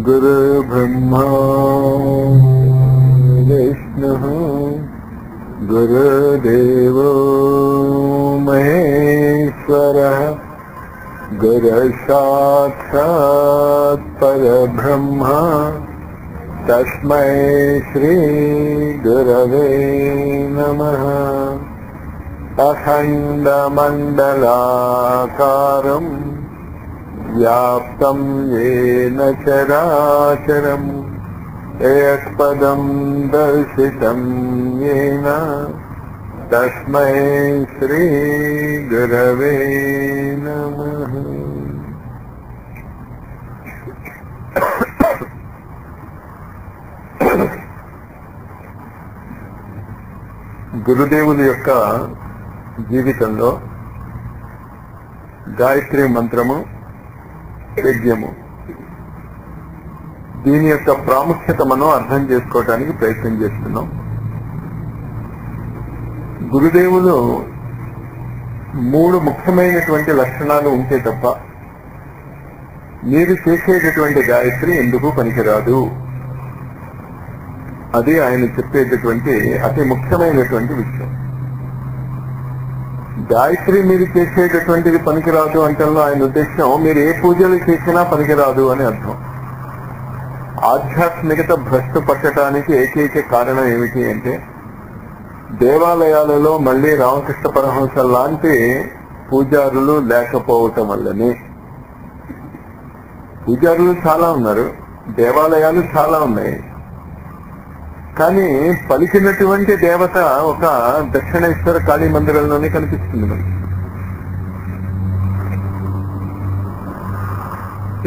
गुरु ब्रह्मा विष्णुः गुरुदेवो महेश्वरः गुरु साक्षात् परब्रह्म तस्मै श्री गुरवे नमः। अखण्डमण्डलाकारम् व्याप्तं येन चराचरम् यत्पदं दर्शितं येन तस्मै श्री गुरवे नमः। గురుదేవుని యొక్క జీవితంలో గాయత్రి మంత్రము యజ్ఞము దీని యొక్క ప్రాముఖ్యత మనం అర్థం చేసుకోవడానికి ప్రయత్నం చేస్తున్నాం. గురుదేవులు మూడు ముఖ్యమైనటువంటి లక్షణాలు ఉంటే తప్ప మీరు చేసేటటువంటి గాయత్రి ఎందుకు పనికిరాదు. అది ఆయన చెప్పేటటువంటి అతి ముఖ్యమైనటువంటి విషయం. గాయత్రి మీరు చేసేటటువంటిది పనికిరాదు అంటే ఆయన ఉద్దేశం మీరు ఏ పూజలు చేసినా పనికిరాదు అని అర్థం. ఆధ్యాత్మికత భ్రష్టు పట్టడానికి ఏకైక కారణం ఏమిటి అంటే దేవాలయాలలో మళ్లీ రామకృష్ణ పరమహంస లాంటి పూజారులు లేకపోవటం వల్లనే. పూజారులు చాలా ఉన్నారు, దేవాలయాలు చాలా ఉన్నాయి, కానీ పలికినటువంటి దేవత ఒక దక్షిణేశ్వర కాళీ మందిరంలోనే కనిపిస్తుంది మనకి.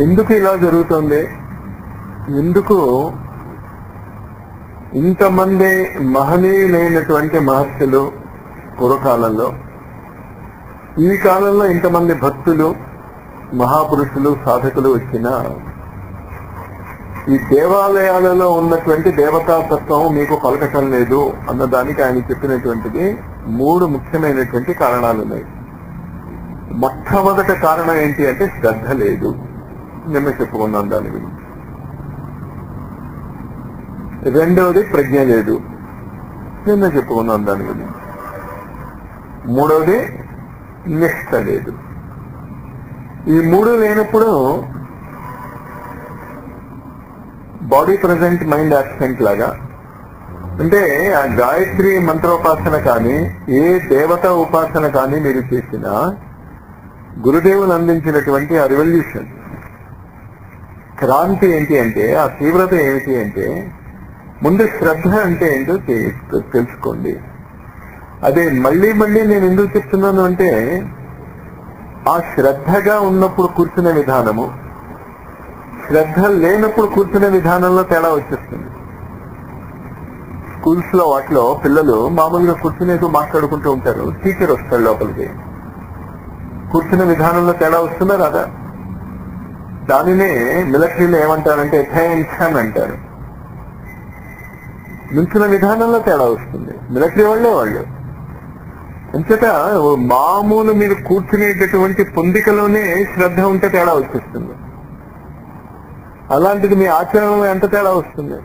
ఎందుకు ఇలా జరుగుతుంది? ఎందుకు ఇంతమంది మహనీయులైనటువంటి మహర్షులు పూర్వకాలంలో, ఈ కాలంలో ఇంతమంది భక్తులు మహాపురుషులు సాధకులు వచ్చిన ఈ దేవాలయాలలో ఉన్నటువంటి దేవతాతత్వం మీకు పలకటం లేదు అన్నదానికి ఆయన చెప్పినటువంటిది మూడు ముఖ్యమైనటువంటి కారణాలు ఉన్నాయి. మొట్టమొదటి కారణం ఏంటి అంటే శ్రద్ధ లేదు. నిన్న చెప్పుకున్నాం దాని గురించి. రెండవది ప్రజ్ఞ లేదు, నిన్న చెప్పుకున్నాం దాని గురించి. మూడవది నిష్ఠ లేదు. ఈ మూడు లేనప్పుడు బాడీ ప్రజెంట్ మైండ్ యాబ్సెంట్ లాగా. అంటే ఆ గాయత్రి మంత్రోపాసన కానీ ఏ దేవతా ఉపాసన కానీ మీరు చేసినా గురుదేవులు అందించినటువంటి ఆ రివల్యూషన్ క్రాంతి ఏంటి అంటే, ఆ తీవ్రత ఏమిటి అంటే ముందు శ్రద్ధ అంటే ఏంటో తెలుసుకోండి. అదే మళ్ళీ మళ్ళీ నేను ఎందుకు చెప్తున్నాను అంటే ఆ శ్రద్ధగా ఉన్నప్పుడు కూర్చునే విధానము, శ్రద్ధ లేనప్పుడు కూర్చునే విధానంలో తేడా వచ్చేస్తుంది. స్కూల్స్ లో వాటిలో పిల్లలు మామూలుగా కూర్చునేది మాట్లాడుకుంటూ ఉంటారు, టీచర్ వస్తాడు లోపలికి. కూర్చునే విధానంలో తేడా వస్తుందా రాదా? దానినే మిలిటరీలో ఏమంటారంటే అటెన్షన్ అంటారు. నుంచున్న విధానంలో తేడా వస్తుంది. మిలిటరీ వాళ్ళు అంచేత మామూలు మీరు కూర్చునేటటువంటి పొందికలోనే శ్రద్ధ ఉంటే తేడా వచ్చేస్తుంది. అలాంటిది మీ ఆచరణలో ఎంత తేడా వస్తుంది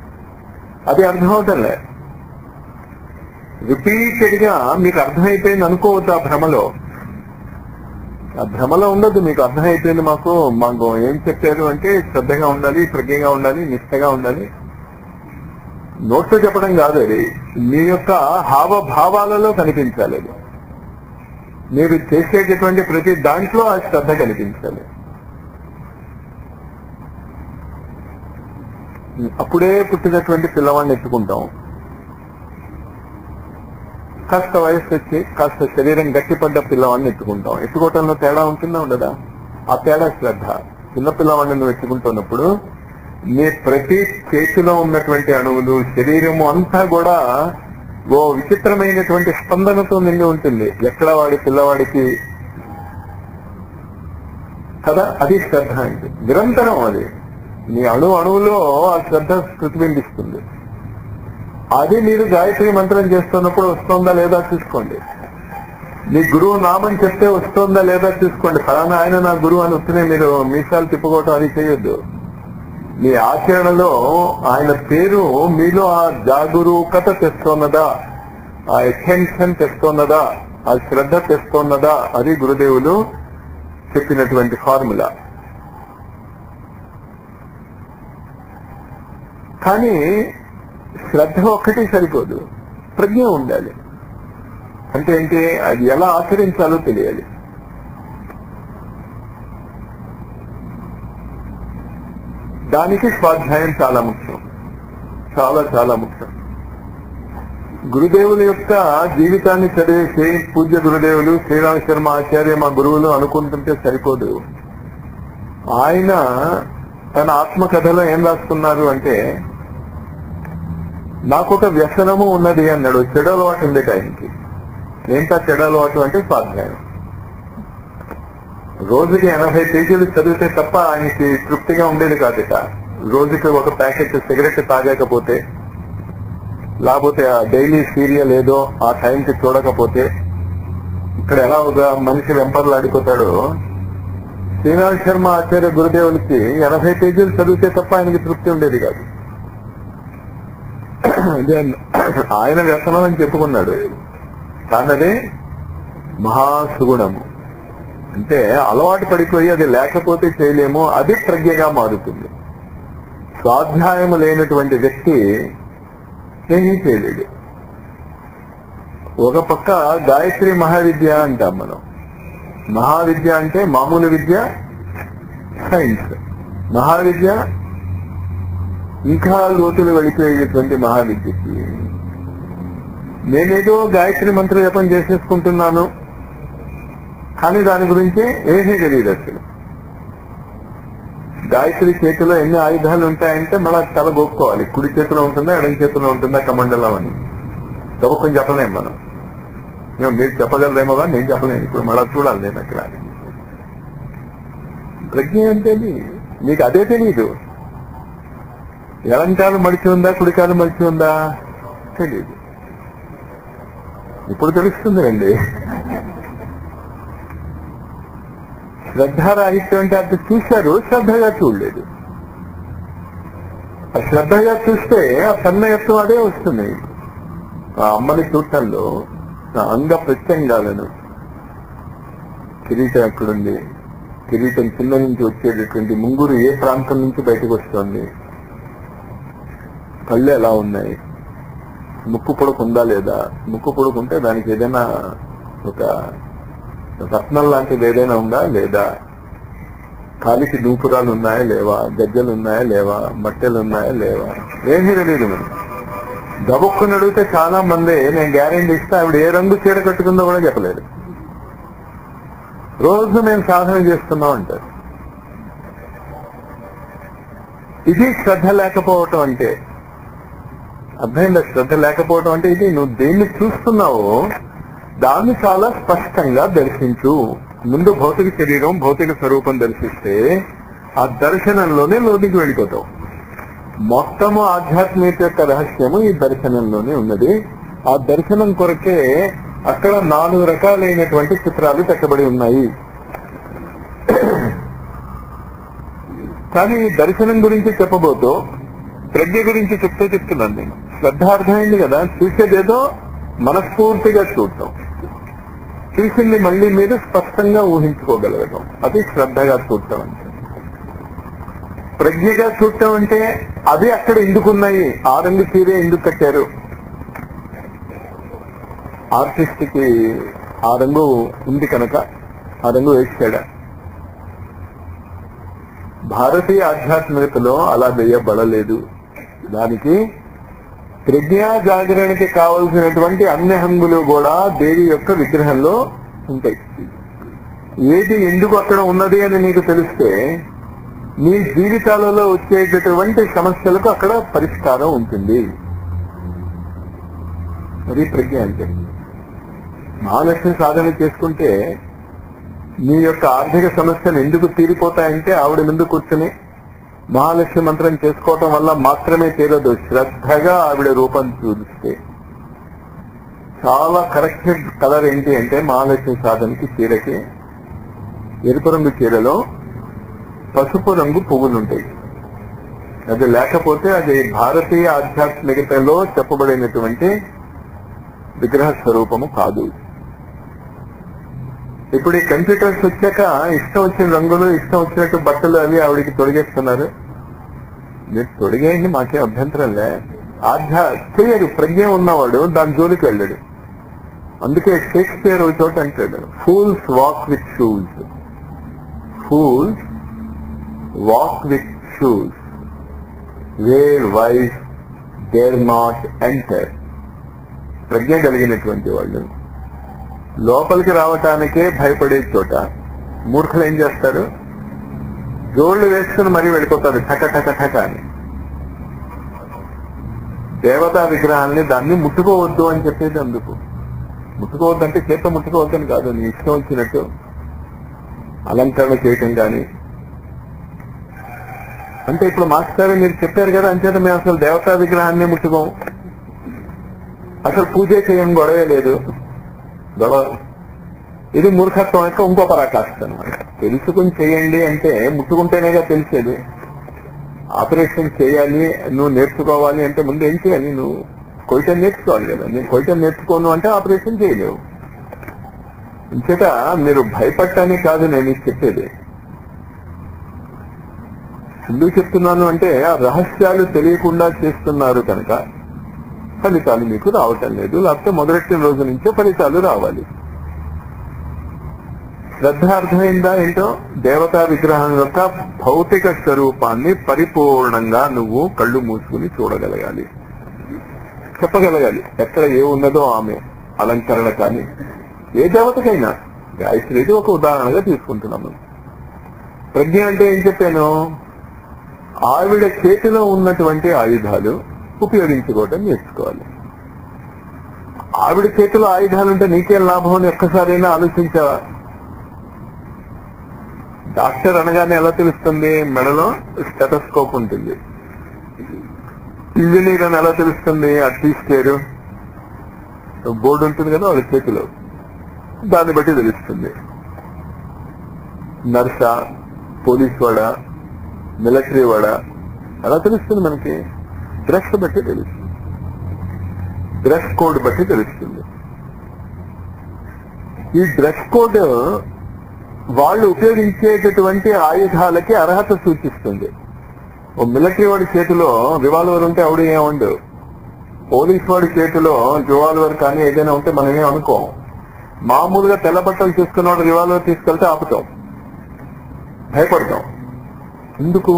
అది అర్థమవుతుందిలే. రిపీటెడ్ గా మీకు అర్థమైపోయింది అనుకోవద్దు. ఆ భ్రమలో ఉండదు. మీకు అర్థమైపోయింది, మాకు ఏం చెప్పారు అంటే శ్రద్ధగా ఉండాలి, ప్రజ్ఞగా ఉండాలి, నిష్ఠగా ఉండాలి. నోట్తో చెప్పడం కాదు, అది మీ యొక్క హావభావాలలో కనిపించాలి. అది మీరు చేసేటటువంటి ప్రతి దాంట్లో ఆ శ్రద్ధ కనిపించాలి. అప్పుడే పుట్టినటువంటి పిల్లవాడిని ఎత్తుకుంటాం, కాస్త వయసు వచ్చి కాస్త శరీరం గట్టిపడ్డ పిల్లవాడిని ఎత్తుకుంటాం. ఎత్తుకోవటంలో తేడా ఉంటుందా ఉండదా? ఆ తేడా శ్రద్ధ. చిన్న పిల్లవాడిని నువ్వు ఎత్తుకుంటున్నప్పుడు నీ ప్రతి చేతిలో ఉన్నటువంటి అణువులు, శరీరము అంతా కూడా ఓ విచిత్రమైనటువంటి స్పందనతో నిండి ఉంటుంది. ఎక్కడ పిల్లవాడికి కదా, అది శ్రద్ధ అంటే. నిరంతరం అది నీ అణువులో ఆ శ్రద్ధ ప్రతిబింబిస్తుంది. అది మీరు గాయత్రి మంత్రం చేస్తున్నప్పుడు వస్తుందా లేదా చూసుకోండి. నీ గురువు నామని చెప్తే వస్తుందా లేదా చూసుకోండి. ఫలానా ఆయన నా గురువు అని వస్తేనే మీరు మీసాలు తిప్పుకోవటం అది చేయొద్దు. మీ ఆచరణలో ఆయన పేరు మీలో ఆ జాగరూకత తెస్తున్నదా, ఆ అటెన్షన్ తెస్తున్నదా, ఆ శ్రద్ధ తెస్తున్నదా, అది గురుదేవులు చెప్పినటువంటి ఫార్ములా. కానీ శ్రద్ధ ఒక్కటి సరిపోదు, ప్రజ్ఞ ఉండాలి. అంటే ఏంటి, అది ఎలా ఆచరించాలో తెలియాలి. దానికి స్వాధ్యాయం చాలా ముఖ్యం, చాలా చాలా ముఖ్యం. గురుదేవుల యొక్క జీవితాన్ని చదివేసి పూజ్య గురుదేవులు శ్రీరామ శర్మ ఆచార్య మా గురువులు అనుకుంటుంటే సరిపోదు. ఆయన తన ఆత్మకథలో ఏం రాసుకున్నారు అంటే, నాకొక వ్యసనము ఉన్నది అన్నాడు. చెడు అలవాటు ఉంది ఆయనకి. ఏంటా చెడు అలవాటు అంటే స్వాధ్యాయం. రోజుకి 80 పేజీలు చదివితే తప్ప ఆయనకి తృప్తిగా ఉండేది కాదట. రోజుకి ఒక ప్యాకెట్ సిగరెట్ తాగకపోతే, లేకపోతే ఆ డైలీ సీరియల్ ఏదో ఆ టైంకి చూడకపోతే, ఇక్కడ ఎలా ఒక మనిషి వెంపర్లాడిపోతాడో, శ్రీరామ శర్మ ఆచార్య గురుదేవులకి 80 పేజీలు చదివితే తప్ప ఆయనకి తృప్తి ఉండేది కాదు. ఆయన వ్యసనం అని చెప్పుకున్నాడు, కానీ అదే మహాసుగుణము. అంటే అలవాటు పడిపోయి అది లేకపోతే చేయలేము, అది ప్రజ్ఞగా మారుతుంది. స్వాధ్యాయం లేనటువంటి వ్యక్తి ఏమీ చేయలేడు. ఒక పక్క గాయత్రి మహావిద్య అంటాం మనం. మహావిద్య అంటే మామూలు విద్య, సైన్స్. మహావిద్య ఇంకా లోతులు వెళ్ళిపోయేటువంటి మహావిద్యకి నేనేదో గాయత్రి మంత్ర జపం చేసేసుకుంటున్నాను, కానీ దాని గురించి ఏమీ తెలియదు అసలు. గాయత్రి చేతిలో ఎన్ని ఆయుధాలు ఉంటాయంటే మళ్ళా తల గోక్కోవాలి. కుడి చేతిలో ఉంటుందా, ఎడం చేతిలో ఉంటుందా కమండలం అని కొంచెం చెప్పలేం మనం. మీరు చెప్పగలరేమో కానీ నేను చెప్పలేను. ఇప్పుడు మళ్ళా చూడాలి నేను అక్కడ. ప్రజ్ఞ అంటే మీకు అదే తెలీదు. ఎడంకాలు మడిచి ఉందా, కుడికాలు మడిచి ఉందా తెలియదు. ఇప్పుడు తెలుస్తుంది అండి. శ్రద్ధారాహిత్యం అంటే అది చూశారు, శ్రద్ధగా చూడలేదు. ఆ శ్రద్ధగా చూస్తే ఆ తన్మయత్వం అదే వస్తుంది. ఆ అమ్మని చూడటంలో అంగ ప్రత్యంగాలను, కిరీటం ఎక్కడుంది, కిరీటం కింద నుంచి వచ్చేటటువంటి ముంగురు ఏ ప్రాంతం నుంచి బయటకు వస్తుంది, కళ్ళు ఎలా ఉన్నాయి, ముక్కు పొడుకుందా లేదా, ముక్కు పొడుకుంటే దానికి ఏదైనా ఒక రత్నం లాంటిది ఏదైనా ఉందా లేదా, కాలికి దూపురాలు ఉన్నాయా లేవా, గజ్జలు ఉన్నాయా లేవా, మట్టెలు ఉన్నాయా లేవా, ఏమీ తెలియదు. మనం గబుక్కుని అడిగితే చాలా మంది నేను గ్యారెంటీ ఇస్తే ఆవిడ ఏ రంగు చీర కట్టుకుందో కూడా చెప్పలేదు. రోజు మేము సాధన చేస్తున్నాం అంటారు. ఇది శ్రద్ధ లేకపోవటం అంటే. అర్థమైందా? శ్రద్ధ లేకపోవటం అంటే ఇది, నువ్వు దేన్ని చూస్తున్నావో దాన్ని చాలా స్పష్టంగా దర్శించు. ముందు భౌతిక శరీరం, భౌతిక స్వరూపం దర్శిస్తే ఆ దర్శనంలోనే లోనికి వెళ్ళిపోతావు. మొత్తము ఆధ్యాత్మిక యొక్క రహస్యము ఈ దర్శనంలోనే ఉన్నది. ఆ దర్శనం కొరకే అక్కడ 4 రకాలైనటువంటి చిత్రాలు పెట్టబడి ఉన్నాయి. కానీ దర్శనం గురించి చెప్పబోతూ ప్రజ్ఞ గురించి చెప్తున్నాను నేను. శ్రద్ధ అర్థమైంది కదా, చూసేదేదో మనస్ఫూర్తిగా చూడటం, చూసింది మళ్ళీ మీరు స్పష్టంగా ఊహించుకోగలగడం, అది శ్రద్ధగా చూడటం అంటే. ప్రజ్ఞగా చూడటం అంటే అది అక్కడ ఎందుకున్నాయి, ఆ రంగు చీరే ఎందుకు కట్టారు, ఆర్టిస్ట్ కి ఆ రంగు ఉంది కనుక ఆ రంగు వేసాడా. భారతీయ ఆధ్యాత్మికతలో అలా వేయబడలేదు. దానికి ప్రజ్ఞా జాగరణకి కావలసినటువంటి అన్ని హంగులు కూడా దేవి యొక్క విగ్రహంలో ఉంటాయి. ఏది ఎందుకు అక్కడ ఉన్నది అని నీకు తెలిస్తే నీ జీవితాలలో వచ్చేటటువంటి సమస్యలకు అక్కడ పరిష్కారం ఉంటుంది. అది ప్రజ్ఞ అంటే. మహాలక్ష్మి సాధన చేసుకుంటే నీ యొక్క ఆర్థిక సమస్యలు ఎందుకు తీరిపోతాయంటే ఆవిడ ముందు కూర్చుని మహాలక్ష్మి మంత్రం చేసుకోవటం వల్ల మాత్రమే తీరదు. శ్రద్ధగా ఆవిడ రూపం చూస్తే. చాలా కరెక్టెడ్ కలర్ ఏంటి అంటే మహాలక్ష్మి సాధనకి చీరకి ఎరుపు రంగు చీరలో పసుపు రంగు పువ్వులుంటాయి. అది లేకపోతే అది భారతీయ ఆధ్యాత్మికతలో చెప్పబడినటువంటి విగ్రహ స్వరూపము కాదు. ఇప్పుడు ఈ కంప్యూటర్స్ వచ్చాక ఇష్టం వచ్చిన రంగులు, ఇష్టం వచ్చినట్టు బట్టలు అవి ఆవిడికి తొడిగేస్తున్నారు. మీరు తొడిగేయండి, మాకే అభ్యంతరం లే. చేయరు. ప్రజ్ఞ ఉన్నవాడు దాని జోలికి వెళ్ళాడు. అందుకే షేక్స్పియర్ ఒక చోట అంటాడు, fools walk with shoes, fools walk with shoes where wise dare not enter. ప్రజ్ఞ కలిగినటువంటి వాళ్ళు లోపలికి రావటానికే భయపడే చోట మూర్ఖులు ఏం చేస్తారు, జోళ్లు వేసుకుని మరీ వెళ్ళిపోతారు ఠక ఠక ఠక అని. దేవతా విగ్రహాన్ని దాన్ని ముట్టుకోవద్దు అని చెప్పేది అందుకు. ముట్టుకోవద్దు అంటే చేత ముట్టుకోవద్దని కాదు, నీ ఇష్టం వచ్చినట్టు అలంకరణ చేయటం కానీ. అంటే ఇప్పుడు మాస్టర్ మీరు చెప్పారు కదా, అంచేత మేము అసలు దేవతా విగ్రహాన్ని ముట్టుకోం, అసలు పూజ చేయం, గొడవే లేదు. గొడవ ఇది మూర్ఖత్వం యొక్క ఇంకో పరాకాష్ట అనమాట. తెలుసుకుని చేయండి అంటే ముట్టుకుంటేనేగా తెలిసేది. ఆపరేషన్ చేయాలి, నువ్వు నేర్చుకోవాలి అంటే ముందు ఏం చేయాలి, నువ్వు కొయిటం నేర్చుకోవాలి కదా. నేను కొయిటం నేర్చుకోను అంటే ఆపరేషన్ చేయలేవు. ఇంచేత మీరు భయపడటానికి కాదు నేను చెప్పేది. ఎందుకు చెప్తున్నాను అంటే ఆ రహస్యాలు తెలియకుండా చేస్తున్నారు కనుక ఫలితాలు మీకు రావటం లేదు. లేకపోతే మొదటి రోజు నుంచే ఫలితాలు రావాలి. శ్రద్ధ అర్థమైందా ఏంటో? దేవతా విగ్రహం యొక్క భౌతిక స్వరూపాన్ని పరిపూర్ణంగా నువ్వు కళ్ళు మూసుకుని చూడగలగాలి, చెప్పగలగాలి. ఎక్కడ ఏ ఉన్నదో ఆమె అలంకరణ కానీ ఏ దేవతకైనా. గాయత్రికి ఒక ఉదాహరణగా తీసుకుంటున్నాము. ప్రజ్ఞ అంటే ఏం చెప్పాను, ఆవిడ చేతిలో ఉన్నటువంటి ఆయుధాలు ఉపయోగించుకోవటం నేర్చుకోవాలి. ఆవిడ చేతిలో ఆయుధాలు ఉంటే నీకేం లాభం అని ఒక్కసారైనా ఆలోచించావా? డాక్టర్ అనగానే ఎలా తెలుస్తుంది, మెడలో స్టెటస్కోప్ ఉంటుంది. ఇంజనీర్ అని ఎలా తెలుస్తుంది, అట్లీస్టేరు బోర్డు ఉంటుంది కదా వాళ్ళ చేతిలో, దాన్ని బట్టి తెలుస్తుంది. నర్సా, పోలీస్ వాడా, మిలిటరీ వాడా ఎలా తెలుస్తుంది మనకి? డ్రెస్ బట్టి తెలుస్తుంది, డ్రెస్ కోడ్ బట్టి తెలుస్తుంది. ఈ డ్రెస్ కోడ్ వాళ్ళు ఉపయోగించేటటువంటి ఆయుధాలకి అర్హత సూచిస్తుంది. ఓ మిలిటరీ వాడి చేతిలో రివాల్వర్ ఉంటే ఆవిడ ఏమండు, పోలీస్ వాడి చేతిలో రివాల్వర్ కానీ ఏదైనా ఉంటే మనమే అనుకోం. మామూలుగా తెల్ల బట్టలు తీసుకున్నవాడు రివాల్వర్ తీసుకెళ్తే ఆపుతాం, భయపడతాం. ఎందుకు?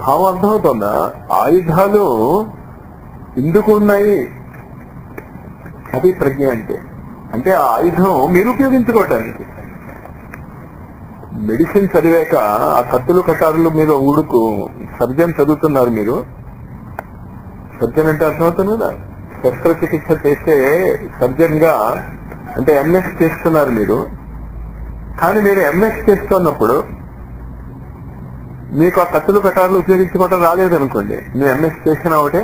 భావం అర్థమవుతుందా? ఆయుధాలు ఎందుకు ఉన్నాయి, అది ప్రజ్ఞ అంటే. అంటే ఆ ఆయుధం మీరు ఉపయోగించుకోవటానికి. మెడిసిన్ చదివాక ఆ కత్తులు కటారులు మీరు ఊడుకు సర్జన్ చదువుతున్నారు. మీరు సర్జన్ అంటే అర్థమవుతుంది కదా, శస్త్రచికిత్స చేస్తే సర్జన్ గా అంటే ఎంఎస్ చేస్తున్నారు మీరు. కానీ మీరు ఎంఎస్ చేస్తున్నప్పుడు మీకు ఆ కత్తులు కటారులు ఉపయోగించుకోవటం రాలేదనుకోండి, మీరు ఎంఎస్ చేసినా ఒకటే,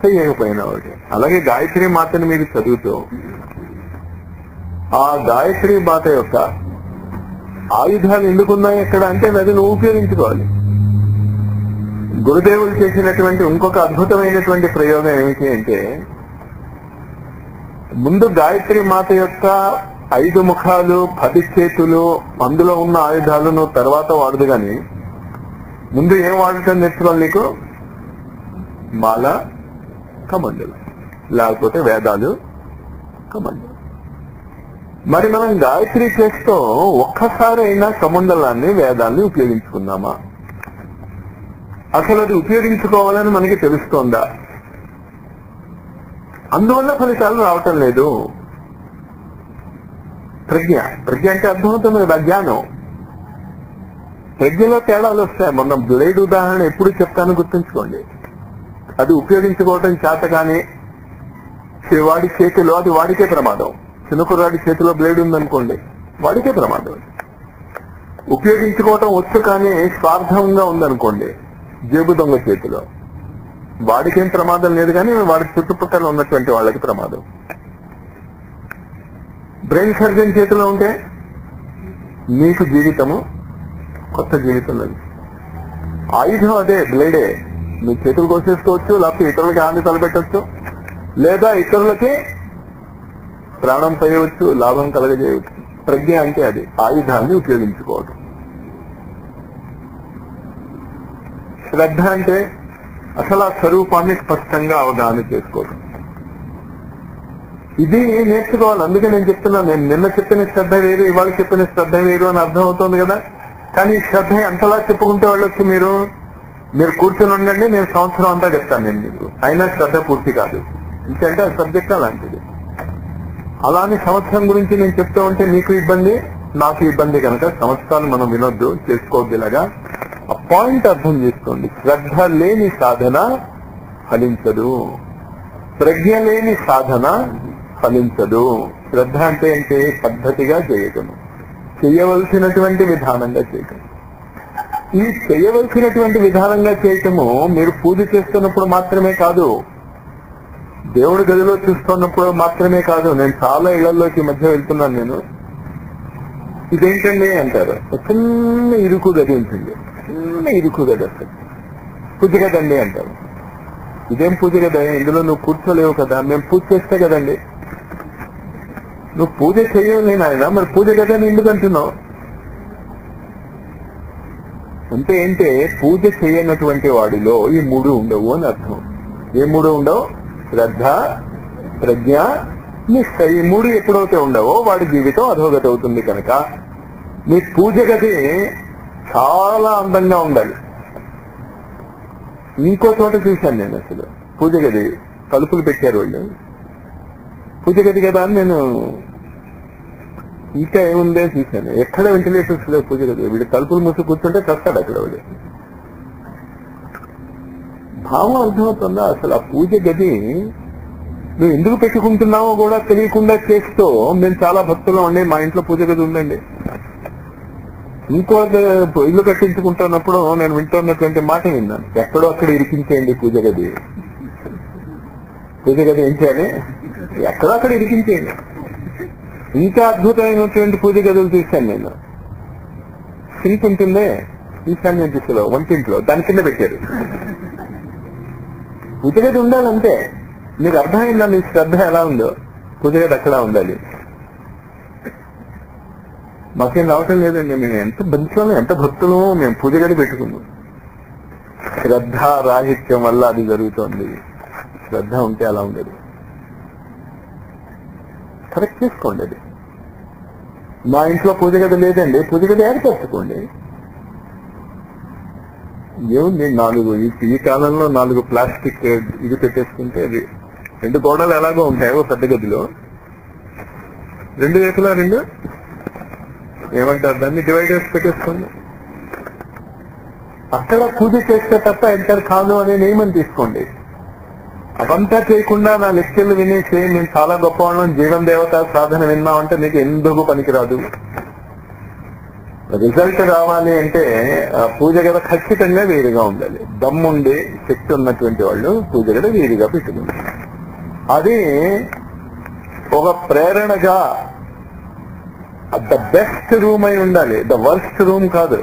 చేయకపోయినా ఒకటే. అలాగే గాయత్రి మాతని మీరు చదువుతూ ఆ గాయత్రి మాత యొక్క ఆయుధాలు ఎందుకున్నాయి ఎక్కడ అంటే అది నువ్వు ఉపయోగించుకోవాలి. గురుదేవులు చేసినటువంటి ఇంకొక అద్భుతమైనటువంటి ప్రయోగం ఏమిటి అంటే, ముందు గాయత్రి మాత యొక్క 5 ముఖాలు 10 చేతులు అందులో ఉన్న ఆయుధాలు నువ్వు తర్వాత వాడదు కానీ ముందు ఏం వాడటం నేర్చుకోవాలి నీకు? మాల, కమండలం, లేకపోతే వేదాలు, కమండలం. మరి మనం గాయత్రి చేస్తూ ఒక్కసారి అయినా కమండలాన్ని వేదాన్ని ఉపయోగించుకున్నామా? అసలు అది ఉపయోగించుకోవాలని మనకి తెలుస్తోందా? అందువల్ల ఫలితాలు రావటం లేదు. ప్రజ్ఞ అంటే అర్థమవుతుంది కదా, జ్ఞానం. ప్రజ్ఞలో తేడాలు వస్తాయి. మొన్న బ్లేడ్ ఉదాహరణ ఎప్పుడు చెప్తాను, గుర్తుంచుకోండి. అది ఉపయోగించుకోవటం చేత కానీ వాడి చేతిలో అది వాడికే ప్రమాదం. చిన్నకుర్రాడి చేతిలో బ్లేడ్ ఉందనుకోండి, వాడికే ప్రమాదం. ఉపయోగించుకోవటం వచ్చు కానీ స్వార్థంగా ఉందనుకోండి, జేబు దొంగ చేతిలో, వాడికేం ప్రమాదం లేదు కానీ వాడి చుట్టుపక్కల ఉన్నటువంటి వాళ్ళకి ప్రమాదం. బ్రెయిన్ సర్జన్ చేతిలో ఉంటే నీకు జీవితము, కొత్త జీవితం లభిస్తుంది. ఆయుధం అదే, బ్లేడే. మీ చేతులు కోసేసుకోవచ్చు, లేకపోతే ఇతరులకి హాని తలపెట్టవచ్చు, లేదా ఇతరులకి ప్రాణం పోయవచ్చు, లాభం కలగజేయవచ్చు. ప్రజ్ఞ అంటే అది, ఆయుధాన్ని ఉపయోగించుకోవడం. శ్రద్ధ అంటే అసలు ఆ స్వరూపాన్ని స్పష్టంగా అవగాహన చేసుకోవడం. ఇది నేర్చుకోవాలి. అందుకే నేను చెప్తున్నాను, నేను నిన్న చెప్పిన శ్రద్ధ వేరు, ఇవాళ చెప్పిన శ్రద్ధ వేరు అని అర్థం అవుతుంది కదా. కానీ ఈ శ్రద్ధ ఎంతలా చెప్పుకుంటే వాళ్ళొచ్చి మీరు కూర్చొని ఉండండి, నేను సంవత్సరం అంతా చెప్తాను నేను మీకు, అయినా శ్రద్ధ పూర్తి కాదు. ఎందుకంటే ఆ సబ్జెక్ట్ అలాంటిది. అలానే సంవత్సరం గురించి నేను చెప్తూ ఉంటే మీకు ఇబ్బంది, నాకు ఇబ్బంది. కనుక సంవత్సరాలు మనం వినొద్దు, చేసుకోవద్దు. ఇలాగా ఆ పాయింట్ అర్థం చేసుకోండి. శ్రద్ధ లేని సాధన ఫలించదు, ప్రజ్ఞ లేని సాధన ఫలించదు. శ్రద్ధ అంటే ఏంటి? పద్ధతిగా చేయటము, చేయవలసినటువంటి విధానంగా చేయటం. ఈ చేయవలసినటువంటి విధానంగా చేయటము మీరు పూజ చేస్తున్నప్పుడు మాత్రమే కాదు, దేవుడి గదిలో చూస్తున్నప్పుడు మాత్రమే కాదు. నేను చాలా ఇళ్లలోకి మధ్య వెళ్తున్నాను. నేను ఇదేంటండి అంటారు, చిన్న ఇరుకు గది ఉంటుంది, చిన్న ఇరుకు గది వస్తుంది, పూజ గదండి అంటారు. ఇదేం పూజ గద? ఇందులో నువ్వు కూర్చోలేవు కదా. మేము పూజ చేస్తే కదండి. నువ్వు పూజ చేయలేను ఆయన, మరి పూజ గదని ఎందుకు అంటున్నావు? అంటే ఏంటే, పూజ చేయనటువంటి వాడిలో ఈ మూడు ఉండవు అని అర్థం. ఏ మూడు ఉండవు? శ్రద్ధ, ప్రజ్ఞ, నిష్ఠ. ఈ మూడు ఎప్పుడైతే ఉండవో వాడి జీవితం అధోగతి అవుతుంది. కనుక మీ పూజ గది చాలా అందంగా ఉండాలి. ఇంకో చోట చూశాను నేను, అసలు పూజ గది తలుపులు పెట్టారు వాళ్ళు. పూజ గది కదా అని నేను ఇంకా ఏముందే చూశాను. ఎక్కడ వెంటిలేటర్స్ లేవు పూజ గది. వీడు తలుపులు మూసి కూర్చుంటే చస్తాడు అక్కడ వాడు. భావం అర్థమవుతుందా? అసలు ఆ పూజ గది నువ్వు ఎందుకు పెట్టుకుంటున్నావో కూడా తెలియకుండా చేస్తూ, మేము చాలా భక్తులు ఉండి మా ఇంట్లో పూజ గది ఉందండి. ఇంకో ఇల్లు కట్టించుకుంటున్నప్పుడు నేను వింటున్నటువంటి మాట విన్నాను, ఎక్కడో అక్కడ ఇరికించేయండి పూజ గది. పూజ గది ఏం చేయాలి? ఎక్కడో అక్కడ ఇరికించేయండి. ఇంకా అద్భుతమైనటువంటి పూజ గదులు చూశాను నేను. సింక్ ఉంటుందే ఈశాన్య దిశలో వంటింట్లో, దాని కింద పెట్టారు. పూజ గది ఉండాలంటే మీకు అర్థమైందా? మీ శ్రద్ధ ఎలా ఉందో పూజ గది అక్కడ ఉండాలి. మాకేం రావటం లేదండి, మేము ఎంత బంచులో ఎంత భక్తులు, మేము పూజ గది పెట్టుకున్నాం. శ్రద్ధ రాహిత్యం వల్ల అది జరుగుతోంది. శ్రద్ధ ఉంటే అలా ఉండదు. కరెక్ట్ చేసుకోండి. అది మా ఇంట్లో పూజ గది లేదండి, పూజ గది ఏర్పరచుకోండి. ఏముంది, 4 ఈ కాలంలో 4 ప్లాస్టిక్ ఇది పెట్టేసుకుంటే అది 2 గోడలు ఎలాగో ఉంటాయి ఓ పెద్ద గదిలో, 2 వైపులా 2 ఏమంటారు దాన్ని, డివైడర్స్ పెట్టేసుకోండి. అక్కడ పూజ చేస్తే తప్ప ఎంటర్ కాదు అనే నియమం తీసుకోండి. అవంతా చేయకుండా నా లెక్చర్లు వినేసి నేను చాలా గొప్పవాళ్ళం, జీవన దేవత సాధన విన్నామంటే నీకు ఎందుకు పనికిరాదు. రిజల్ట్ రావాలి అంటే పూజ గద ఖచ్చితంగా వేరుగా ఉండాలి. దమ్ముండి శక్తి ఉన్నటువంటి వాళ్ళు పూజ గద వేరుగా పెట్టుకుంటారు. అది ఒక ప్రేరణగా ద బెస్ట్ రూమ్ అయి ఉండాలి, ద వర్స్ట్ రూమ్ కాదు.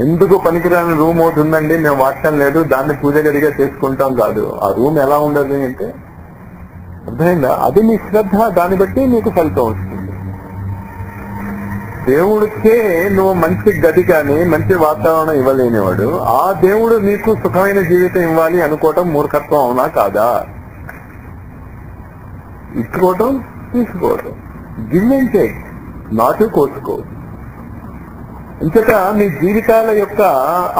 ఎందుకు పనికిరాని రూమ్ అవుతుందండి, మేము వాడటం లేదు, దాన్ని పూజ గదిగా చేసుకుంటాం కాదు. ఆ రూమ్ ఎలా ఉండదు అంటే అర్థమైందా? అది మీ శ్రద్ధ, దాన్ని బట్టి మీకు ఫలితం వస్తుంది. దేవుడికే నువ్వు మంచి గది కానీ మంచి వాతావరణం ఇవ్వలేనివాడు, ఆ దేవుడు నీకు సుఖమైన జీవితం ఇవ్వాలి అనుకోవటం మూర్ఖత్వం అవునా కాదా? ఇచ్చుకోవటం తీసుకోవటం, గివ్ అండ్ టేక్, నాటు కోసుకో. ఇంతట మీ జీవితాల యొక్క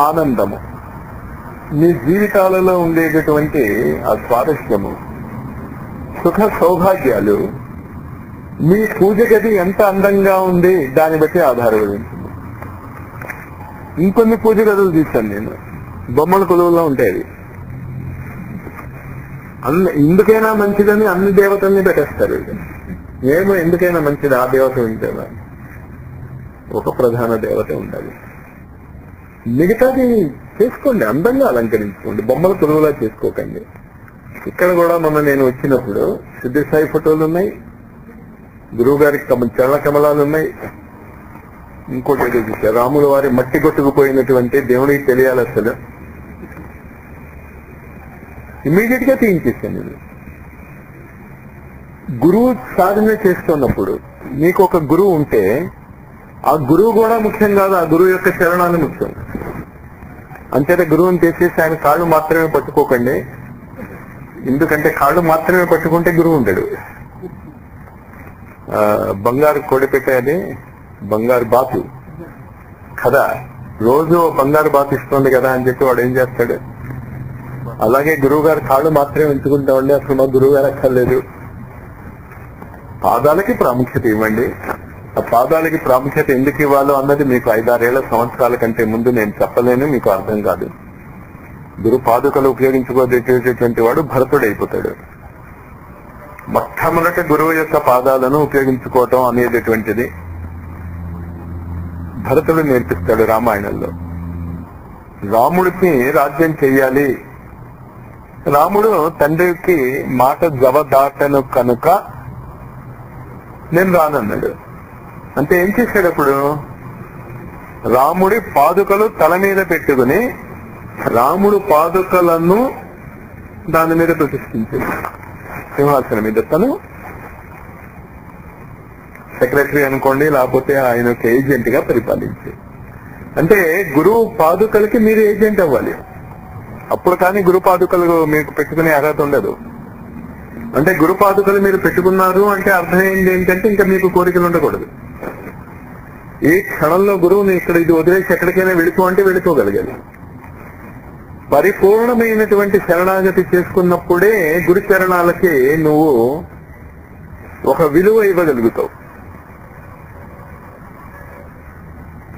ఆనందము, మీ జీవితాలలో ఉండేటటువంటి ఆ స్వారస్యము, సుఖ సౌభాగ్యాలు మీ పూజ గది ఎంత అందంగా ఉంది దాన్ని బట్టి ఆధారపడి ఉంటుంది. ఇంకొన్ని పూజ గదులు తీస్తాను నేను, బొమ్మల కొలువులో ఉంటాయి. ఎందుకైనా మంచిదని అన్ని దేవతల్ని పెట్టేస్తారు. ఏమో ఎందుకైనా మంచిది, ఆ దేవత ఉంటేనా, ఒక ప్రధాన దేవత ఉండాలి. మిగతాది చేసుకోండి, అందంగా అలంకరించుకోండి, బొమ్మల కొలువులా చేసుకోకండి. ఇక్కడ కూడా మొన్న నేను వచ్చినప్పుడు సిద్ధి సాయి ఫోటోలు ఉన్నాయి, గురువు గారికి చరణ కమలాలు ఉన్నాయి, ఇంకోటి ఏదో చూసారు, రాముల వారి మట్టి కొట్టుకుపోయినటువంటి దేవుడికి తెలియాలి అసలు. ఇమీడియట్ గా తీయించేసాను నేను. గురువు సాధన చేస్తున్నప్పుడు మీకు ఒక గురువు ఉంటే ఆ గురువు కూడా ముఖ్యం కాదు, ఆ గురువు యొక్క చరణాలు ముఖ్యం. అంతేత గురువుని తీసేసి ఆయన కాళ్ళు మాత్రమే పట్టుకోకండి, ఎందుకంటే కాళ్ళు మాత్రమే పట్టుకుంటే గురువు ఉంటాడు. బంగారు కోడి పెట్టేది బంగారు బాతు కదా, రోజు బంగారు బాతు ఇస్తుంది కదా అని చెప్పి వాడు ఏం చేస్తాడు? అలాగే గురువు గారు కాళ్ళు మాత్రమే ఉంచుకుంటామండి, అసలు మా గురువు గారు అక్కర్లేదు. పాదాలకి ప్రాముఖ్యత ఇవ్వండి. ఆ పాదాలకి ప్రాముఖ్యత ఎందుకు ఇవ్వాలో అన్నది మీకు 5-6 సంవత్సరాల కంటే ముందు నేను చెప్పలేను, మీకు అర్థం కాదు. గురు పాదుకలు ఉపయోగించుకోదేటువంటి వాడు భరతుడైపోతాడు. మొట్టమొదట గురువు యొక్క పాదాలను ఉపయోగించుకోవటం అనేటటువంటిది భరతుడు నేర్పిస్తాడు రామాయణంలో. రాముడికి రాజ్యం చెయ్యాలి, రాముడు తండ్రికి మాట జవదాటను కనుక నేను రానన్నాడు. అంటే ఏం చేశాడు అప్పుడు? రాముడి పాదుకలు తల మీద పెట్టుకుని రాముడు పాదుకలను దాని మీద ప్రతిష్ఠించాడు, సింహాసనం మీద. తను సెక్రటరీ అనుకోండి, లేకపోతే ఆయన ఒక ఏజెంట్ గా పరిపాలించి. అంటే గురువు పాదుకలకి మీరు ఏజెంట్ అవ్వాలి, అప్పుడు కానీ గురు పాదుకలు మీకు పెట్టుకునే అర్హత ఉండదు. అంటే గురు పాదుకలు మీరు పెట్టుకున్నారు అంటే అర్థం ఏంటంటే ఇంకా మీకు కోరికలు ఉండకూడదు. ఈ క్షణంలో గురువుని ఇక్కడ ఇది వదిలేసి ఎక్కడికైనా వెళుతూ అంటే వెళ్ళిపోగలగాలి. పరిపూర్ణమైనటువంటి శరణాగతి చేసుకున్నప్పుడే గురు చరణాలకి నువ్వు ఒక విలువ ఇవ్వగలుగుతావు.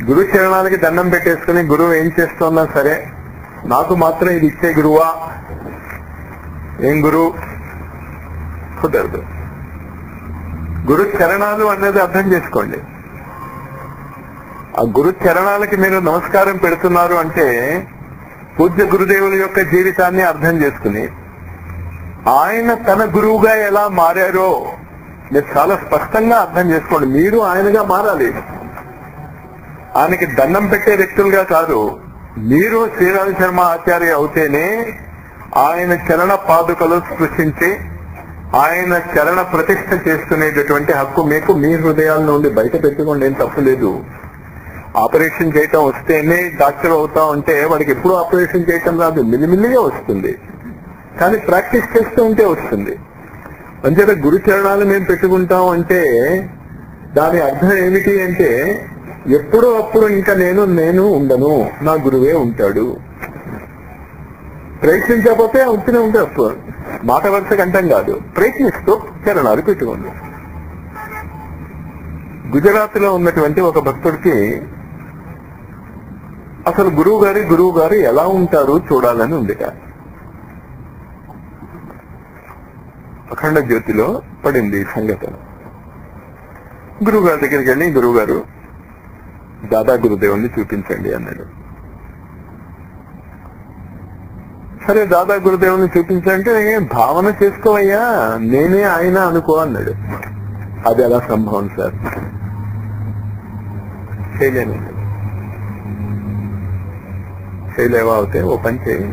గురు చరణాలకి దండం పెట్టేసుకుని గురువు ఏం చేస్తున్నా సరే నాకు మాత్రం ఇది ఇచ్చే గురువా, ఏం గురువు కుదరదు. గురు చరణాలు అనేది అర్థం చేసుకోండి. ఆ గురు చరణాలకి మీరు నమస్కారం పెడుతున్నారు అంటే పూజ్య గురుదేవుల యొక్క జీవితాన్ని అర్థం చేసుకుని ఆయన తన గురువుగా ఎలా మారారో మీరు చాలా స్పష్టంగా అర్థం చేసుకోండి. మీరు ఆయనగా మారాలి, ఆయనకి దండం పెట్టే వ్యక్తులుగా కాదు. మీరు శ్రీరామ శర్మ ఆచార్య అవుతేనే ఆయన చరణ పాదుకలు స్పృశించి ఆయన చరణ ప్రతిష్ఠ చేసుకునేటటువంటి హక్కు మీకు మీ హృదయాల నుండి బయట పెట్టుకోండి, ఏం తప్పు లేదు. ఆపరేషన్ చేయటం వస్తేనే డాక్టర్ అవుతా ఉంటే వాడికి ఎప్పుడు ఆపరేషన్ చేయటం రాదు, మిల్లిమిల్లిగా వస్తుంది. కానీ ప్రాక్టీస్ చేస్తూ ఉంటే వస్తుంది. అంచేత గురు చరణాలు మేము పెట్టుకుంటాం అంటే దాని అర్థం ఏమిటి అంటే ఎప్పుడో అప్పుడు ఇంకా నేను ఉండను, నా గురువే ఉంటాడు. ప్రయత్నించకపోతే ఉంటూనే ఉంటే మాట వరుస కంఠం కాదు, ప్రయత్నిస్తూ చరణాలు పెట్టుకోండి. గుజరాత్ లో ఉన్నటువంటి ఒక భక్తుడికి అసలు గురువు గారు ఎలా ఉంటారు చూడాలని ఉందిట. అఖండ జ్యోతిలో పడింది సంఘటన. గురువు గారి దగ్గరికి వెళ్ళి గురువుగారు దాదా గురుదేవుని చూపించండి అన్నాడు. సరే దాదా గురుదేవుని చూపించంటే భావన చేసుకోవయ్యా, నేనే ఆయన అనుకో అన్నాడు. అది ఎలా సంభవం సార్? చేయలేను. చేయలేవా? అవుతే ఓ పని చేయి,